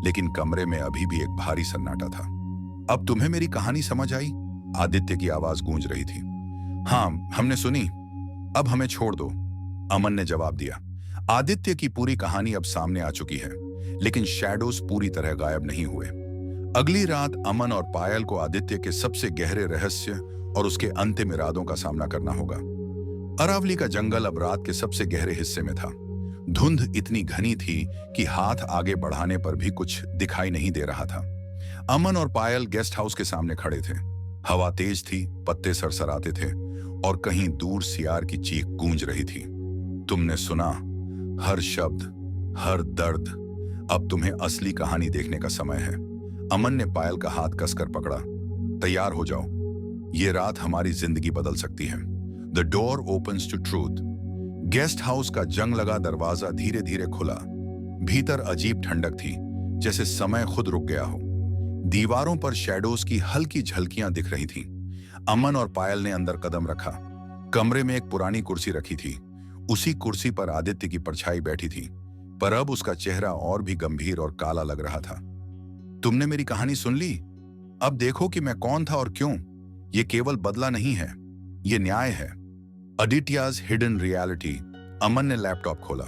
लेकिन कमरे में अभी भी एक भारी सन्नाटा था। अब तुम्हें मेरी कहानी समझ आई? आदित्य की आवाज गूंज रही थी। हाँ, हमने सुनी, अब हमें छोड़ दो, अमन ने जवाब दिया। आदित्य की पूरी कहानी अब सामने आ चुकी है, लेकिन शैडोज पूरी तरह गायब नहीं हुए। अगली रात अमन और पायल को आदित्य के सबसे गहरे रहस्य और उसके अंतिम इरादों का सामना करना होगा। अरावली का जंगल अब रात के सबसे गहरे हिस्से में था। धुंध इतनी घनी थी कि हाथ आगे बढ़ाने पर भी कुछ दिखाई नहीं दे रहा था। अमन और पायल गेस्ट हाउस के सामने खड़े थे। हवा तेज थी, पत्ते सरसराते थे और कहीं दूर सियार की चीख गूंज रही थी। तुमने सुना हर शब्द, हर दर्द। अब तुम्हें असली कहानी देखने का समय है। अमन ने पायल का हाथ कसकर पकड़ा। तैयार हो जाओ, ये रात हमारी जिंदगी बदल सकती है। The door opens to truth. Guest house का जंग लगा दरवाजा धीरे धीरे खुला। भीतर अजीब ठंडक थी, जैसे समय खुद रुक गया हो। दीवारों पर शैडोज की हल्की झलकियां दिख रही थीं। अमन और पायल ने अंदर कदम रखा। कमरे में एक पुरानी कुर्सी रखी थी। उसी कुर्सी पर आदित्य की परछाई बैठी थी, पर अब उसका चेहरा और भी गंभीर और काला लग रहा था। तुमने मेरी कहानी सुन ली? अब देखो कि मैं कौन था और क्यों। ये केवल बदला नहीं है, ये न्याय है। आदित्याज हिडन रियलिटी। अमन ने लैपटॉप खोला।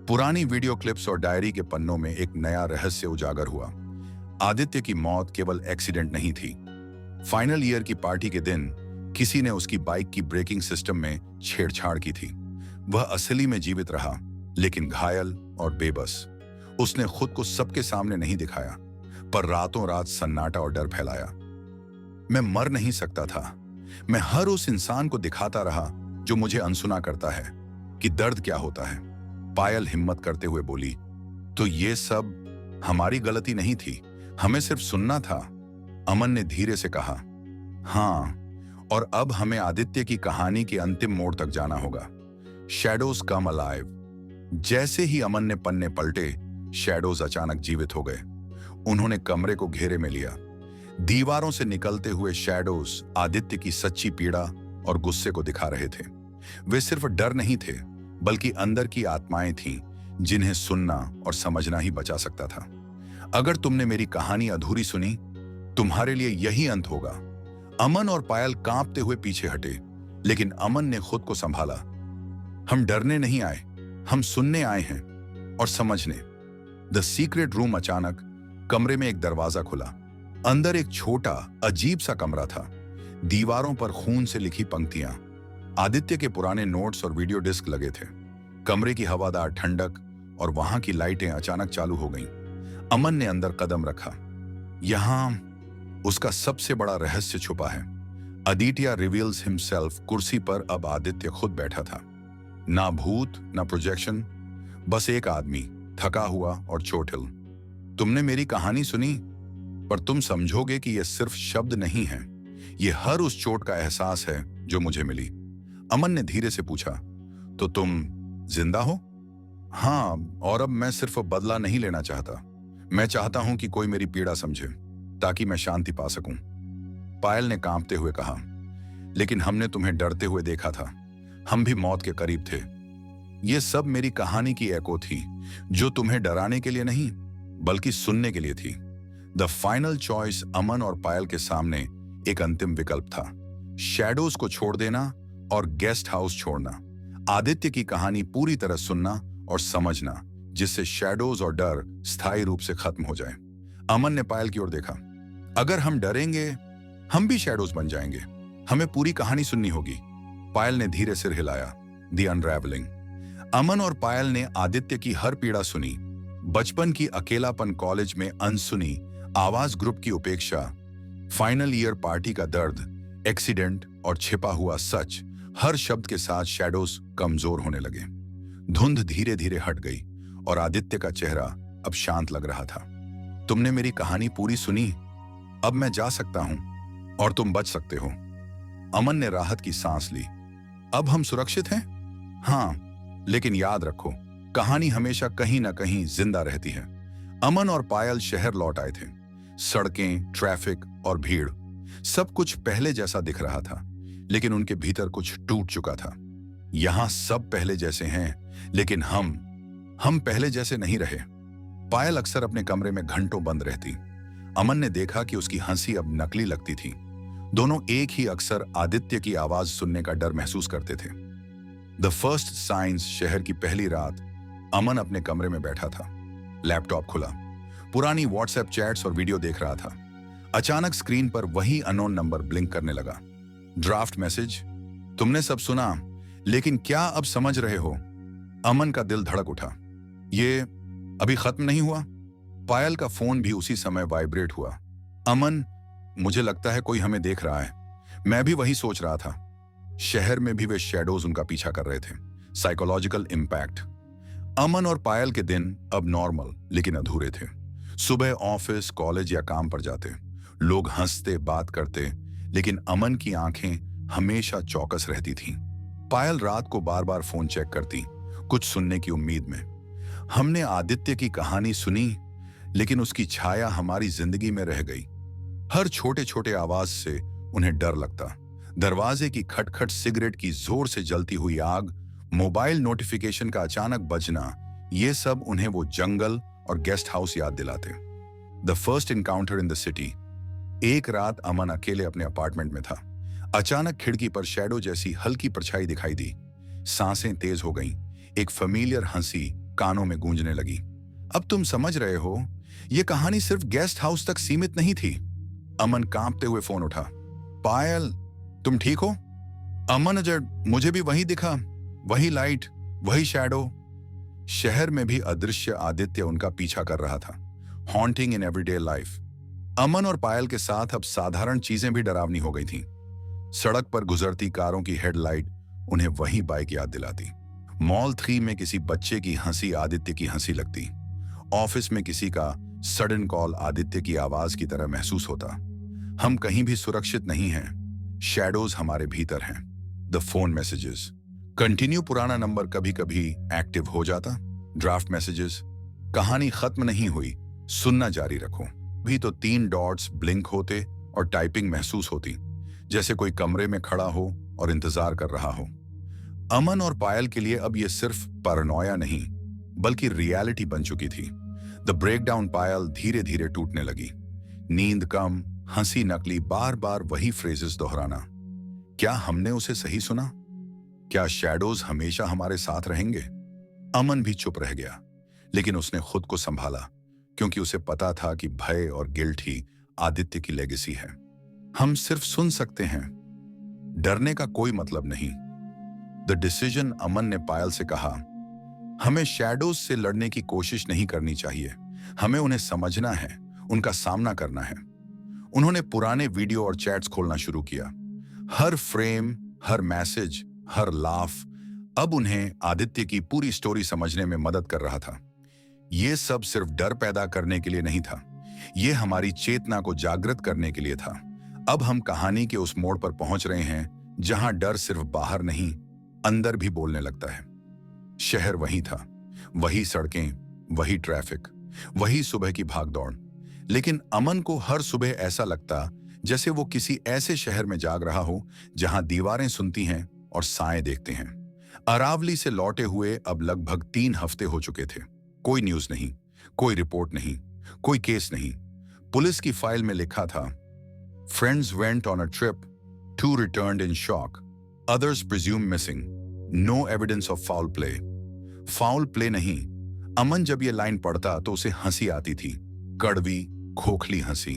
पुरानी वीडियो क्लिप्स और डायरी के पन्नों में एक नया रहस्य उजागर हुआ। आदित्य की मौत केवल एक्सीडेंट नहीं थी। फाइनल ईयर की पार्टी के दिन किसी ने उसकी बाइक की ब्रेकिंग सिस्टम में छेड़छाड़ की थी। वह असली में जीवित रहा, लेकिन घायल और बेबस। उसने खुद को सबके सामने नहीं दिखाया, पर रातों रात सन्नाटा और डर फैलाया। मैं मर नहीं सकता था। मैं हर उस इंसान को दिखाता रहा जो मुझे अनसुना करता है कि दर्द क्या होता है। पायल हिम्मत करते हुए बोली, तो ये सब हमारी गलती नहीं थी, हमें सिर्फ सुनना था। अमन ने धीरे से कहा, हाँ, और अब हमें आदित्य की कहानी के अंतिम मोड़ तक जाना होगा। शैडोज कम अलाइव। जैसे ही अमन ने पन्ने पलटे, शैडोज अचानक जीवित हो गए। उन्होंने कमरे को घेरे में लिया। दीवारों से निकलते हुए शैडोज आदित्य की सच्ची पीड़ा और गुस्से को दिखा रहे थे। वे सिर्फ डर नहीं थे, बल्कि अंदर की आत्माएं थीं जिन्हें सुनना और समझना ही बचा सकता था। अगर तुमने मेरी कहानी अधूरी सुनी, तुम्हारे लिए यही अंत होगा। अमन और पायल कांपते हुए पीछे हटे, लेकिन अमन ने खुद को संभाला। हम डरने नहीं आए, हम सुनने आए हैं और समझने। The secret room. अचानक कमरे में एक दरवाजा खुला। अंदर एक छोटा अजीब सा कमरा था। दीवारों पर खून से लिखी पंक्तियां, आदित्य के पुराने नोट्स और वीडियो डिस्क लगे थे। कमरे की हवादार ठंडक और वहां की लाइटें अचानक चालू हो गईं। अमन ने अंदर कदम रखा। यहां उसका सबसे बड़ा रहस्य छुपा है। Aditya reveals himself. कुर्सी पर अब आदित्य खुद बैठा था। ना भूत, ना प्रोजेक्शन, बस एक आदमी, थका हुआ और चोटिल। तुमने मेरी कहानी सुनी, पर तुम समझोगे कि यह सिर्फ शब्द नहीं है, यह हर उस चोट का एहसास है जो मुझे मिली। अमन ने धीरे से पूछा, तो तुम जिंदा हो? हाँ, और अब मैं सिर्फ बदला नहीं लेना चाहता। मैं चाहता हूं कि कोई मेरी पीड़ा समझे, ताकि मैं शांति पा सकूं। पायल ने कांपते हुए कहा, लेकिन हमने तुम्हें डरते हुए देखा था। हम भी मौत के करीब थे। यह सब मेरी कहानी की एको थी, जो तुम्हें डराने के लिए नहीं, बल्कि सुनने के लिए थी। The final choice. अमन और पायल के सामने एक अंतिम विकल्प था। शैडोज को छोड़ देना और गेस्ट हाउस छोड़ना। आदित्य की कहानी पूरी तरह सुनना और समझना, जिससे शैडोज और डर स्थायी रूप से खत्म हो जाए। अमन ने पायल की ओर देखा। अगर हम डरेंगे, हम भी शैडोज बन जाएंगे। हमें पूरी कहानी सुननी होगी। पायल ने धीरे सिर हिलाया। द अनरैवलिंग। अमन और पायल ने आदित्य की हर पीड़ा सुनी। बचपन की अकेलापन, कॉलेज में अनसुनी आवाज, ग्रुप की उपेक्षा, फाइनल ईयर पार्टी का दर्द, एक्सीडेंट और छिपा हुआ सच। हर शब्द के साथ शैडोज कमजोर होने लगे। धुंध धीरे धीरे हट गई और आदित्य का चेहरा अब शांत लग रहा था। तुमने मेरी कहानी पूरी सुनी, अब मैं जा सकता हूं और तुम बच सकते हो। अमन ने राहत की सांस ली। अब हम सुरक्षित हैं? हाँ, लेकिन याद रखो, कहानी हमेशा कहीं ना कहीं जिंदा रहती है। अमन और पायल शहर लौट आए थे। सड़कें, ट्रैफिक और भीड़, सब कुछ पहले जैसा दिख रहा था, लेकिन उनके भीतर कुछ टूट चुका था। यहां सब पहले जैसे हैं, लेकिन हम पहले जैसे नहीं रहे। पायल अक्सर अपने कमरे में घंटों बंद रहती। अमन ने देखा कि उसकी हंसी अब नकली लगती थी। दोनों एक ही अक्सर आदित्य की आवाज सुनने का डर महसूस करते थे। द फर्स्ट साइंस शहर की पहली रात। अमन अपने कमरे में बैठा था। लैपटॉप खुला, पुरानी व्हाट्सएप चैट्स और वीडियो देख रहा था। अचानक स्क्रीन पर वही अननोन नंबर ब्लिंक करने लगा। Draft message. तुमने सब सुना, लेकिन क्या अब समझ रहे हो? अमन का दिल धड़क उठा। ये अभी खत्म नहीं हुआ। पायल का फोन भी उसी समय वाइब्रेट हुआ। अमन, मुझे लगता है कोई हमें देख रहा है। मैं भी वही सोच रहा था। शहर में भी वे शैडोज उनका पीछा कर रहे थे। Psychological impact. अमन और पायल के दिन अब नॉर्मल लेकिन अधूरे थे। सुबह ऑफिस, कॉलेज या काम पर जाते, लोग हंसते, बात करते, लेकिन अमन की आंखें हमेशा चौकस रहती थीं। पायल रात को बार बार फोन चेक करती, कुछ सुनने की उम्मीद में। हमने आदित्य की कहानी सुनी, लेकिन उसकी छाया हमारी जिंदगी में रह गई। हर छोटे छोटे आवाज से उन्हें डर लगता। दरवाजे की खटखट, सिगरेट की जोर से जलती हुई आग, मोबाइल नोटिफिकेशन का अचानक बजना, ये सब उन्हें वो जंगल और गेस्ट हाउस याद दिलाते। The first encounter in the city. एक रात अमन अकेले अपने अपार्टमेंट में था। अचानक खिड़की पर शैडो जैसी हल्की परछाई दिखाई दी। सांसें तेज हो गईं। एक फेमिलियर हंसी कानों में गूंजने लगी। अब तुम समझ रहे हो, ये कहानी सिर्फ गेस्ट हाउस तक सीमित नहीं थी। अमन कांपते हुए फोन उठा। पायल, तुम ठीक हो? अमन, अजय, मुझे भी वही दिखा, वही लाइट, वही शैडो। शहर में भी अदृश्य आदित्य उनका पीछा कर रहा था। Haunting in everyday life. Aman और पायल के साथ अब साधारण चीजें भी डरावनी हो गई थीं। सड़क पर गुजरती कारों की हेडलाइट उन्हें वही बाइक याद दिलाती। मॉल 3 में किसी बच्चे की हंसी आदित्य की हंसी लगती। ऑफिस में किसी का सडन कॉल आदित्य की आवाज की तरह महसूस होता। हम कहीं भी सुरक्षित नहीं हैं। शैडोज हमारे भीतर हैं। The phone messages. कंटिन्यू पुराना नंबर कभी कभी एक्टिव हो जाता। Draft messages. कहानी खत्म नहीं हुई, सुनना जारी रखो। भी तो 3 डॉट्स ब्लिंक होते और टाइपिंग महसूस होती, जैसे कोई कमरे में खड़ा हो और इंतजार कर रहा हो। अमन और पायल के लिए अब यह सिर्फ पैरानोया नहीं, बल्कि रियलिटी बन चुकी थी। The breakdown. पायल धीरे धीरे टूटने लगी। नींद कम, हंसी नकली, बार बार वही फ्रेजेस दोहराना। क्या हमने उसे सही सुना? क्या शैडोज हमेशा हमारे साथ रहेंगे? अमन भी चुप रह गया, लेकिन उसने खुद को संभाला, क्योंकि उसे पता था कि भय और गिल्ट ही आदित्य की लेगेसी है। हम सिर्फ सुन सकते हैं, डरने का कोई मतलब नहीं। The decision. अमन ने पायल से कहा, हमें शैडोज से लड़ने की कोशिश नहीं करनी चाहिए। हमें उन्हें समझना है, उनका सामना करना है। उन्होंने पुराने वीडियो और चैट्स खोलना शुरू किया। हर फ्रेम, हर मैसेज, हर लाफ अब उन्हें आदित्य की पूरी स्टोरी समझने में मदद कर रहा था। यह सब सिर्फ डर पैदा करने के लिए नहीं था, यह हमारी चेतना को जागृत करने के लिए था। अब हम कहानी के उस मोड़ पर पहुंच रहे हैं जहां डर सिर्फ बाहर नहीं, अंदर भी बोलने लगता है। शहर वही था, वही सड़कें, वही ट्रैफिक, वही सुबह की भागदौड़। लेकिन अमन को हर सुबह ऐसा लगता जैसे वो किसी ऐसे शहर में जाग रहा हो जहां दीवारें सुनती हैं और साए देखते हैं। अरावली से लौटे हुए अब लगभग 3 हफ्ते हो चुके थे। कोई न्यूज नहीं, कोई रिपोर्ट नहीं, कोई केस नहीं। पुलिस की फाइल में लिखा था, friends went on a trip, 2 returned in shock. Others presume missing. No evidence of foul play. Foul play नहीं। अमन जब ये लाइन पढ़ता तो उसे हंसी आती थी, कड़वी, खोखली हंसी।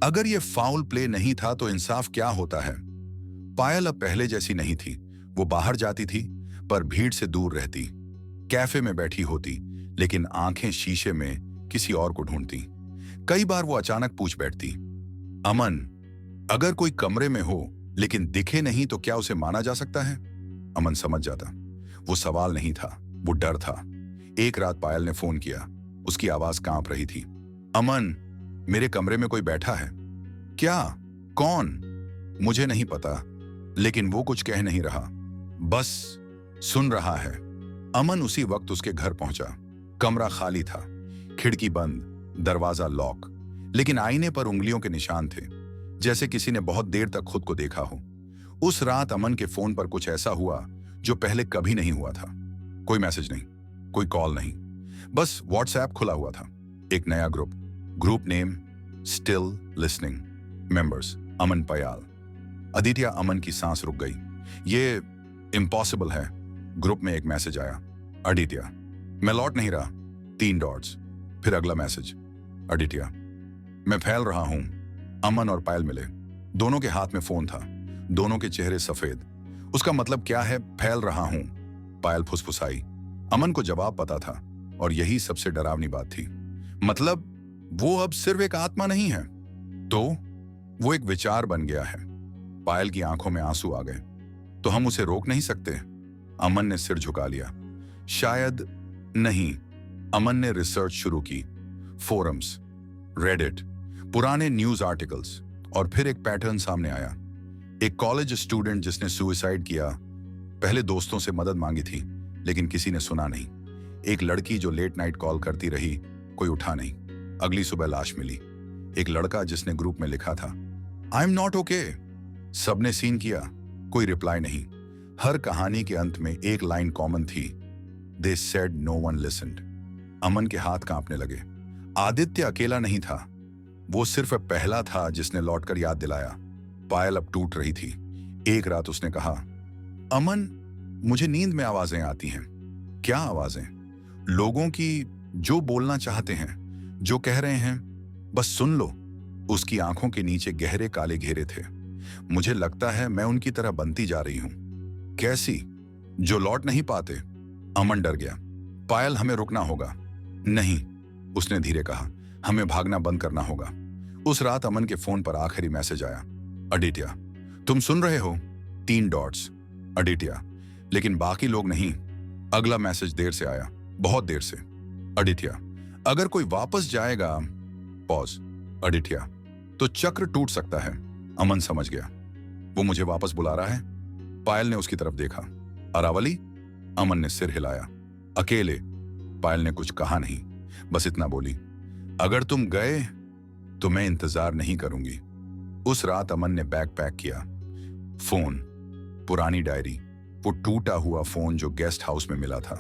अगर ये फाउल प्ले नहीं था तो इंसाफ क्या होता है? पायल अब पहले जैसी नहीं थी। वो बाहर जाती थी पर भीड़ से दूर रहती, कैफे में बैठी होती, लेकिन आंखें शीशे में किसी और को ढूंढती। कई बार वो अचानक पूछ बैठती, अमन, अगर कोई कमरे में हो लेकिन दिखे नहीं तो क्या उसे माना जा सकता है? अमन समझ जाता वो सवाल नहीं था, वो डर था। एक रात पायल ने फोन किया। उसकी आवाज कांप रही थी। अमन, मेरे कमरे में कोई बैठा है। क्या? कौन? मुझे नहीं पता, लेकिन वो कुछ कह नहीं रहा, बस सुन रहा है। अमन उसी वक्त उसके घर पहुंचा। कमरा खाली था, खिड़की बंद, दरवाजा लॉक, लेकिन आईने पर उंगलियों के निशान थे, जैसे किसी ने बहुत देर तक खुद को देखा हो। उस रात अमन के फोन पर कुछ ऐसा हुआ जो पहले कभी नहीं हुआ था। कोई मैसेज नहीं, कोई कॉल नहीं, बस व्हाट्सएप खुला हुआ था। एक नया group name still listening, members Aman Payal. Aditya. Aman की सांस रुक गई। ये इम्पॉसिबल है। ग्रुप में एक मैसेज आया, आदित्य, मैं लौट नहीं रहा, 3 डॉट्स। फिर अगला मैसेज, आदित्य, मैं फैल रहा हूं। अमन और पायल मिले। दोनों के हाथ में फोन था, दोनों के चेहरे सफेद। उसका मतलब क्या है, फैल रहा हूं? पायल फुसफुसाई। अमन को जवाब पता था, और यही सबसे डरावनी बात थी। मतलब वो अब सिर्फ एक आत्मा नहीं है, तो वो एक विचार बन गया है। पायल की आंखों में आंसू आ गए। तो हम उसे रोक नहीं सकते? अमन ने सिर झुका लिया। शायद नहीं। अमन ने रिसर्च शुरू की, फोरम्स, रेडिट, पुराने न्यूज आर्टिकल्स, और फिर एक पैटर्न सामने आया। एक कॉलेज स्टूडेंट जिसने सुसाइड किया। पहले दोस्तों से मदद मांगी थी, लेकिन किसी ने सुना नहीं। एक लड़की जो लेट नाइट कॉल करती रही, कोई उठा नहीं। अगली सुबह लाश मिली। एक लड़का जिसने ग्रुप में लिखा था, आई एम नॉट ओके। सबने सीन किया, कोई रिप्लाई नहीं। हर कहानी के अंत में एक लाइन कॉमन थी, they said no one listened. Aman के हाथ कांपने लगे। आदित्य अकेला नहीं था, वो सिर्फ पहला था जिसने लौटकर याद दिलाया। पायल अब टूट रही थी। एक रात उसने कहा, अमन, मुझे नींद में आवाजें आती हैं। क्या आवाजें? लोगों की, जो बोलना चाहते हैं, जो कह रहे हैं, बस सुन लो। उसकी आंखों के नीचे गहरे काले घेरे थे। मुझे लगता है मैं उनकी तरह बनती जा रही हूं। कैसी? जो लौट नहीं पाते। अमन डर गया। पायल, हमें रुकना होगा। नहीं, उसने धीरे कहा, हमें भागना बंद करना होगा। उस रात अमन के फोन पर आखिरी मैसेज आया, आदित्य, तुम सुन रहे हो? 3 डॉट्स, आदित्य, लेकिन बाकी लोग नहीं। अगला मैसेज देर से आया, बहुत देर से, आदित्य, अगर कोई वापस जाएगा, पॉज, आदित्य, तो चक्र टूट सकता है। अमन समझ गया, वो मुझे वापस बुला रहा है। पायल ने उसकी तरफ देखा। अरावली? अमन ने सिर हिलाया। अकेले? पायल ने कुछ कहा नहीं, बस इतना बोली, अगर तुम गए तो मैं इंतजार नहीं करूंगी। उस रात अमन ने बैग पैक किया। फोन, पुरानी डायरी, वो टूटा हुआ फोन जो गेस्ट हाउस में मिला था।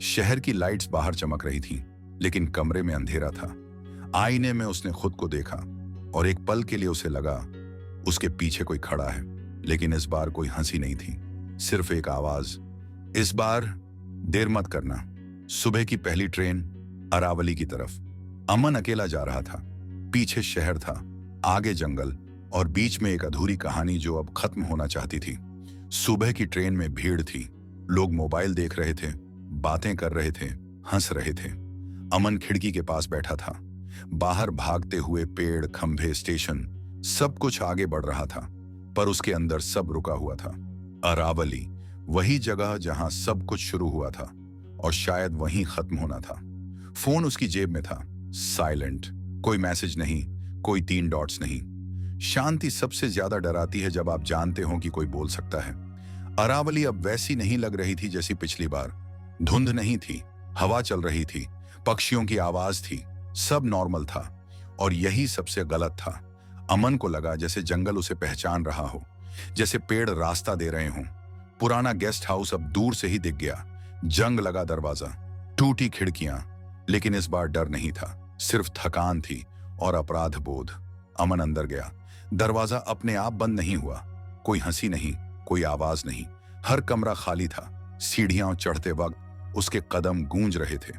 शहर की लाइट्स बाहर चमक रही थी, लेकिन कमरे में अंधेरा था। आईने में उसने खुद को देखा, और एक पल के लिए उसे लगा उसके पीछे कोई खड़ा है। लेकिन इस बार कोई हंसी नहीं थी, सिर्फ एक आवाज, इस बार देर मत करना। सुबह की पहली ट्रेन, अरावली की तरफ। अमन अकेला जा रहा था। पीछे शहर था, आगे जंगल, और बीच में एक अधूरी कहानी जो अब खत्म होना चाहती थी। सुबह की ट्रेन में भीड़ थी। लोग मोबाइल देख रहे थे, बातें कर रहे थे, हंस रहे थे। अमन खिड़की के पास बैठा था। बाहर भागते हुए पेड़, खंभे, स्टेशन, सब कुछ आगे बढ़ रहा था, पर उसके अंदर सब रुका हुआ था। अरावली, वही जगह जहां सब कुछ शुरू हुआ था, और शायद वहीं खत्म होना था। फोन उसकी जेब में था, साइलेंट, कोई मैसेज नहीं, कोई 3 डॉट्स नहीं। शांति सबसे ज्यादा डराती है जब आप जानते हो कि कोई बोल सकता है। अरावली अब वैसी नहीं लग रही थी जैसी पिछली बार। धुंध नहीं थी, हवा चल रही थी, पक्षियों की आवाज थी, सब नॉर्मल था। और यही सबसे गलत था। अमन को लगा जैसे जंगल उसे पहचान रहा हो, जैसे पेड़ रास्ता दे रहे हों। पुराना गेस्ट हाउस अब दूर से ही दिख गया। जंग लगा दरवाजा, टूटी खिड़कियां, लेकिन इस बार डर नहीं था, सिर्फ थकान थी और अपराध बोध। अमन अंदर गया। दरवाजा अपने आप बंद नहीं हुआ, कोई हंसी नहीं, कोई आवाज नहीं। हर कमरा खाली था। सीढ़ियां चढ़ते वक्त उसके कदम गूंज रहे थे।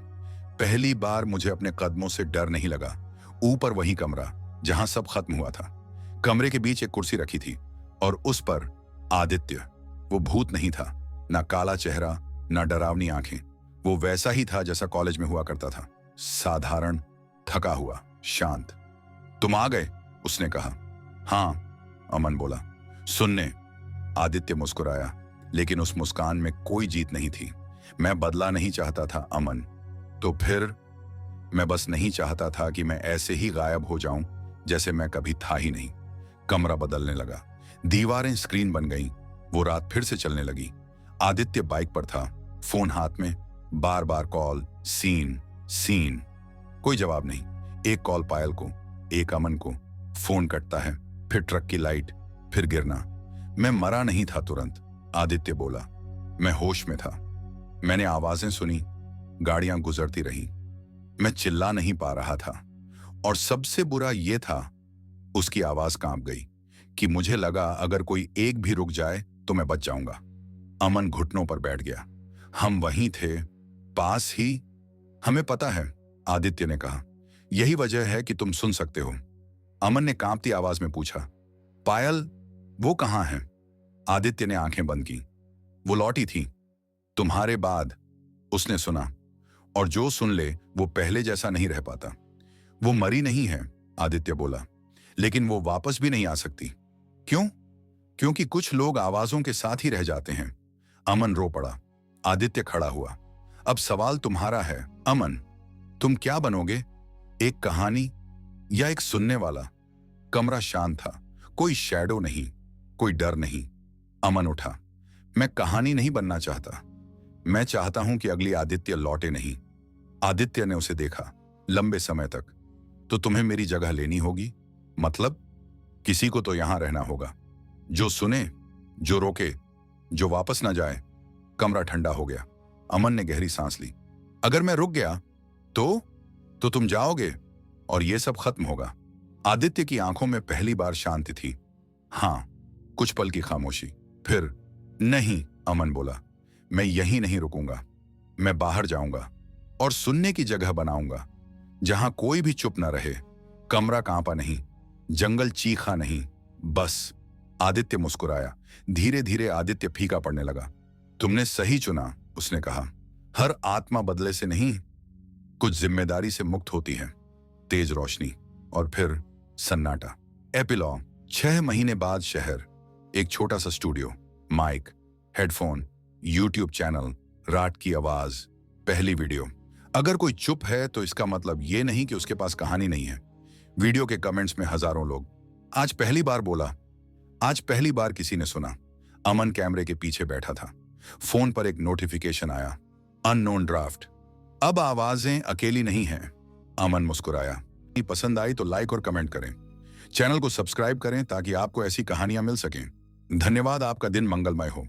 पहली बार मुझे अपने कदमों से डर नहीं लगा। ऊपर वही कमरा जहां सब खत्म हुआ था। कमरे के बीच एक कुर्सी रखी थी और उस पर आदित्य। वो भूत नहीं था, ना काला चेहरा, ना डरावनी आंखें। वो वैसा ही था जैसा कॉलेज में हुआ करता था, साधारण, थका हुआ, शांत। तुम आ गए? उसने कहा। हाँ, अमन बोला। सुनने। आदित्य मुस्कुराया, लेकिन उस मुस्कान में कोई जीत नहीं थी। मैं बदला नहीं चाहता था अमन। तो फिर? मैं बस नहीं चाहता था कि मैं ऐसे ही गायब हो जाऊं जैसे मैं कभी था ही नहीं। कमरा बदलने लगा। दीवारें स्क्रीन बन गईं। वो रात फिर से चलने लगी। आदित्य बाइक पर था, फोन हाथ में। बार बार कॉल, सीन सीन। कोई जवाब नहीं। एक कॉल पायल को, एक अमन को। फोन कटता है, फिर ट्रक की लाइट, फिर गिरना। मैं मरा नहीं था तुरंत, आदित्य बोला। मैं होश में था। मैंने आवाजें सुनी, गाड़ियां गुजरती रहीं। मैं चिल्ला नहीं पा रहा था। और सबसे बुरा यह था, उसकी आवाज कांप गई कि मुझे लगा अगर कोई एक भी रुक जाए तो मैं बच जाऊंगा। अमन घुटनों पर बैठ गया। हम वहीं थे, पास ही। हमें पता है, आदित्य ने कहा। यही वजह है कि तुम सुन सकते हो। अमन ने कांपती आवाज में पूछा, पायल वो कहां है? आदित्य ने आंखें बंद की। वो लौटी थी तुम्हारे बाद। उसने सुना, और जो सुन ले वो पहले जैसा नहीं रह पाता। वो मरी नहीं है, आदित्य बोला, लेकिन वो वापस भी नहीं आ सकती। क्यों? क्योंकि कुछ लोग आवाजों के साथ ही रह जाते हैं। अमन रो पड़ा। आदित्य खड़ा हुआ। अब सवाल तुम्हारा है अमन, तुम क्या बनोगे? एक कहानी या एक सुनने वाला? कमरा शांत था, कोई शैडो नहीं, कोई डर नहीं। अमन उठा। मैं कहानी नहीं बनना चाहता। मैं चाहता हूं कि अगली आदित्य लौटे नहीं। आदित्य ने उसे देखा लंबे समय तक। तो तुम्हें मेरी जगह लेनी होगी? मतलब? किसी को तो यहां रहना होगा, जो सुने, जो रोके, जो वापस ना जाए। कमरा ठंडा हो गया। अमन ने गहरी सांस ली। अगर मैं रुक गया तो तुम जाओगे और ये सब खत्म होगा। आदित्य की आंखों में पहली बार शांति थी। हां। कुछ पल की खामोशी, फिर नहीं, अमन बोला। मैं यहीं नहीं रुकूंगा। मैं बाहर जाऊंगा और सुनने की जगह बनाऊंगा, जहां कोई भी चुप ना रहे। कमरा कांपा नहीं, जंगल चीखा नहीं, बस। आदित्य मुस्कुराया। धीरे धीरे आदित्य फीका पड़ने लगा। तुमने सही चुना, उसने कहा। हर आत्मा बदले से नहीं, कुछ जिम्मेदारी से मुक्त होती है। तेज रोशनी और फिर सन्नाटा। एपिलॉग। 6 महीने बाद शहर। एक छोटा सा studio, mic, headphone, YouTube channel, रात की आवाज, पहली वीडियो। अगर कोई चुप है तो इसका मतलब ये नहीं कि उसके पास कहानी नहीं है। वीडियो के कमेंट्स में हजारों लोग। आज पहली बार बोला। आज पहली बार किसी ने सुना। अमन कैमरे के पीछे बैठा था। फोन पर एक नोटिफिकेशन आया, अननोन ड्राफ्ट। अब आवाजें अकेली नहीं हैं। अमन मुस्कुराया। पसंद आई तो लाइक और कमेंट करें। चैनल को सब्सक्राइब करें ताकि आपको ऐसी कहानियां मिल सकें। धन्यवाद। आपका दिन मंगलमय हो।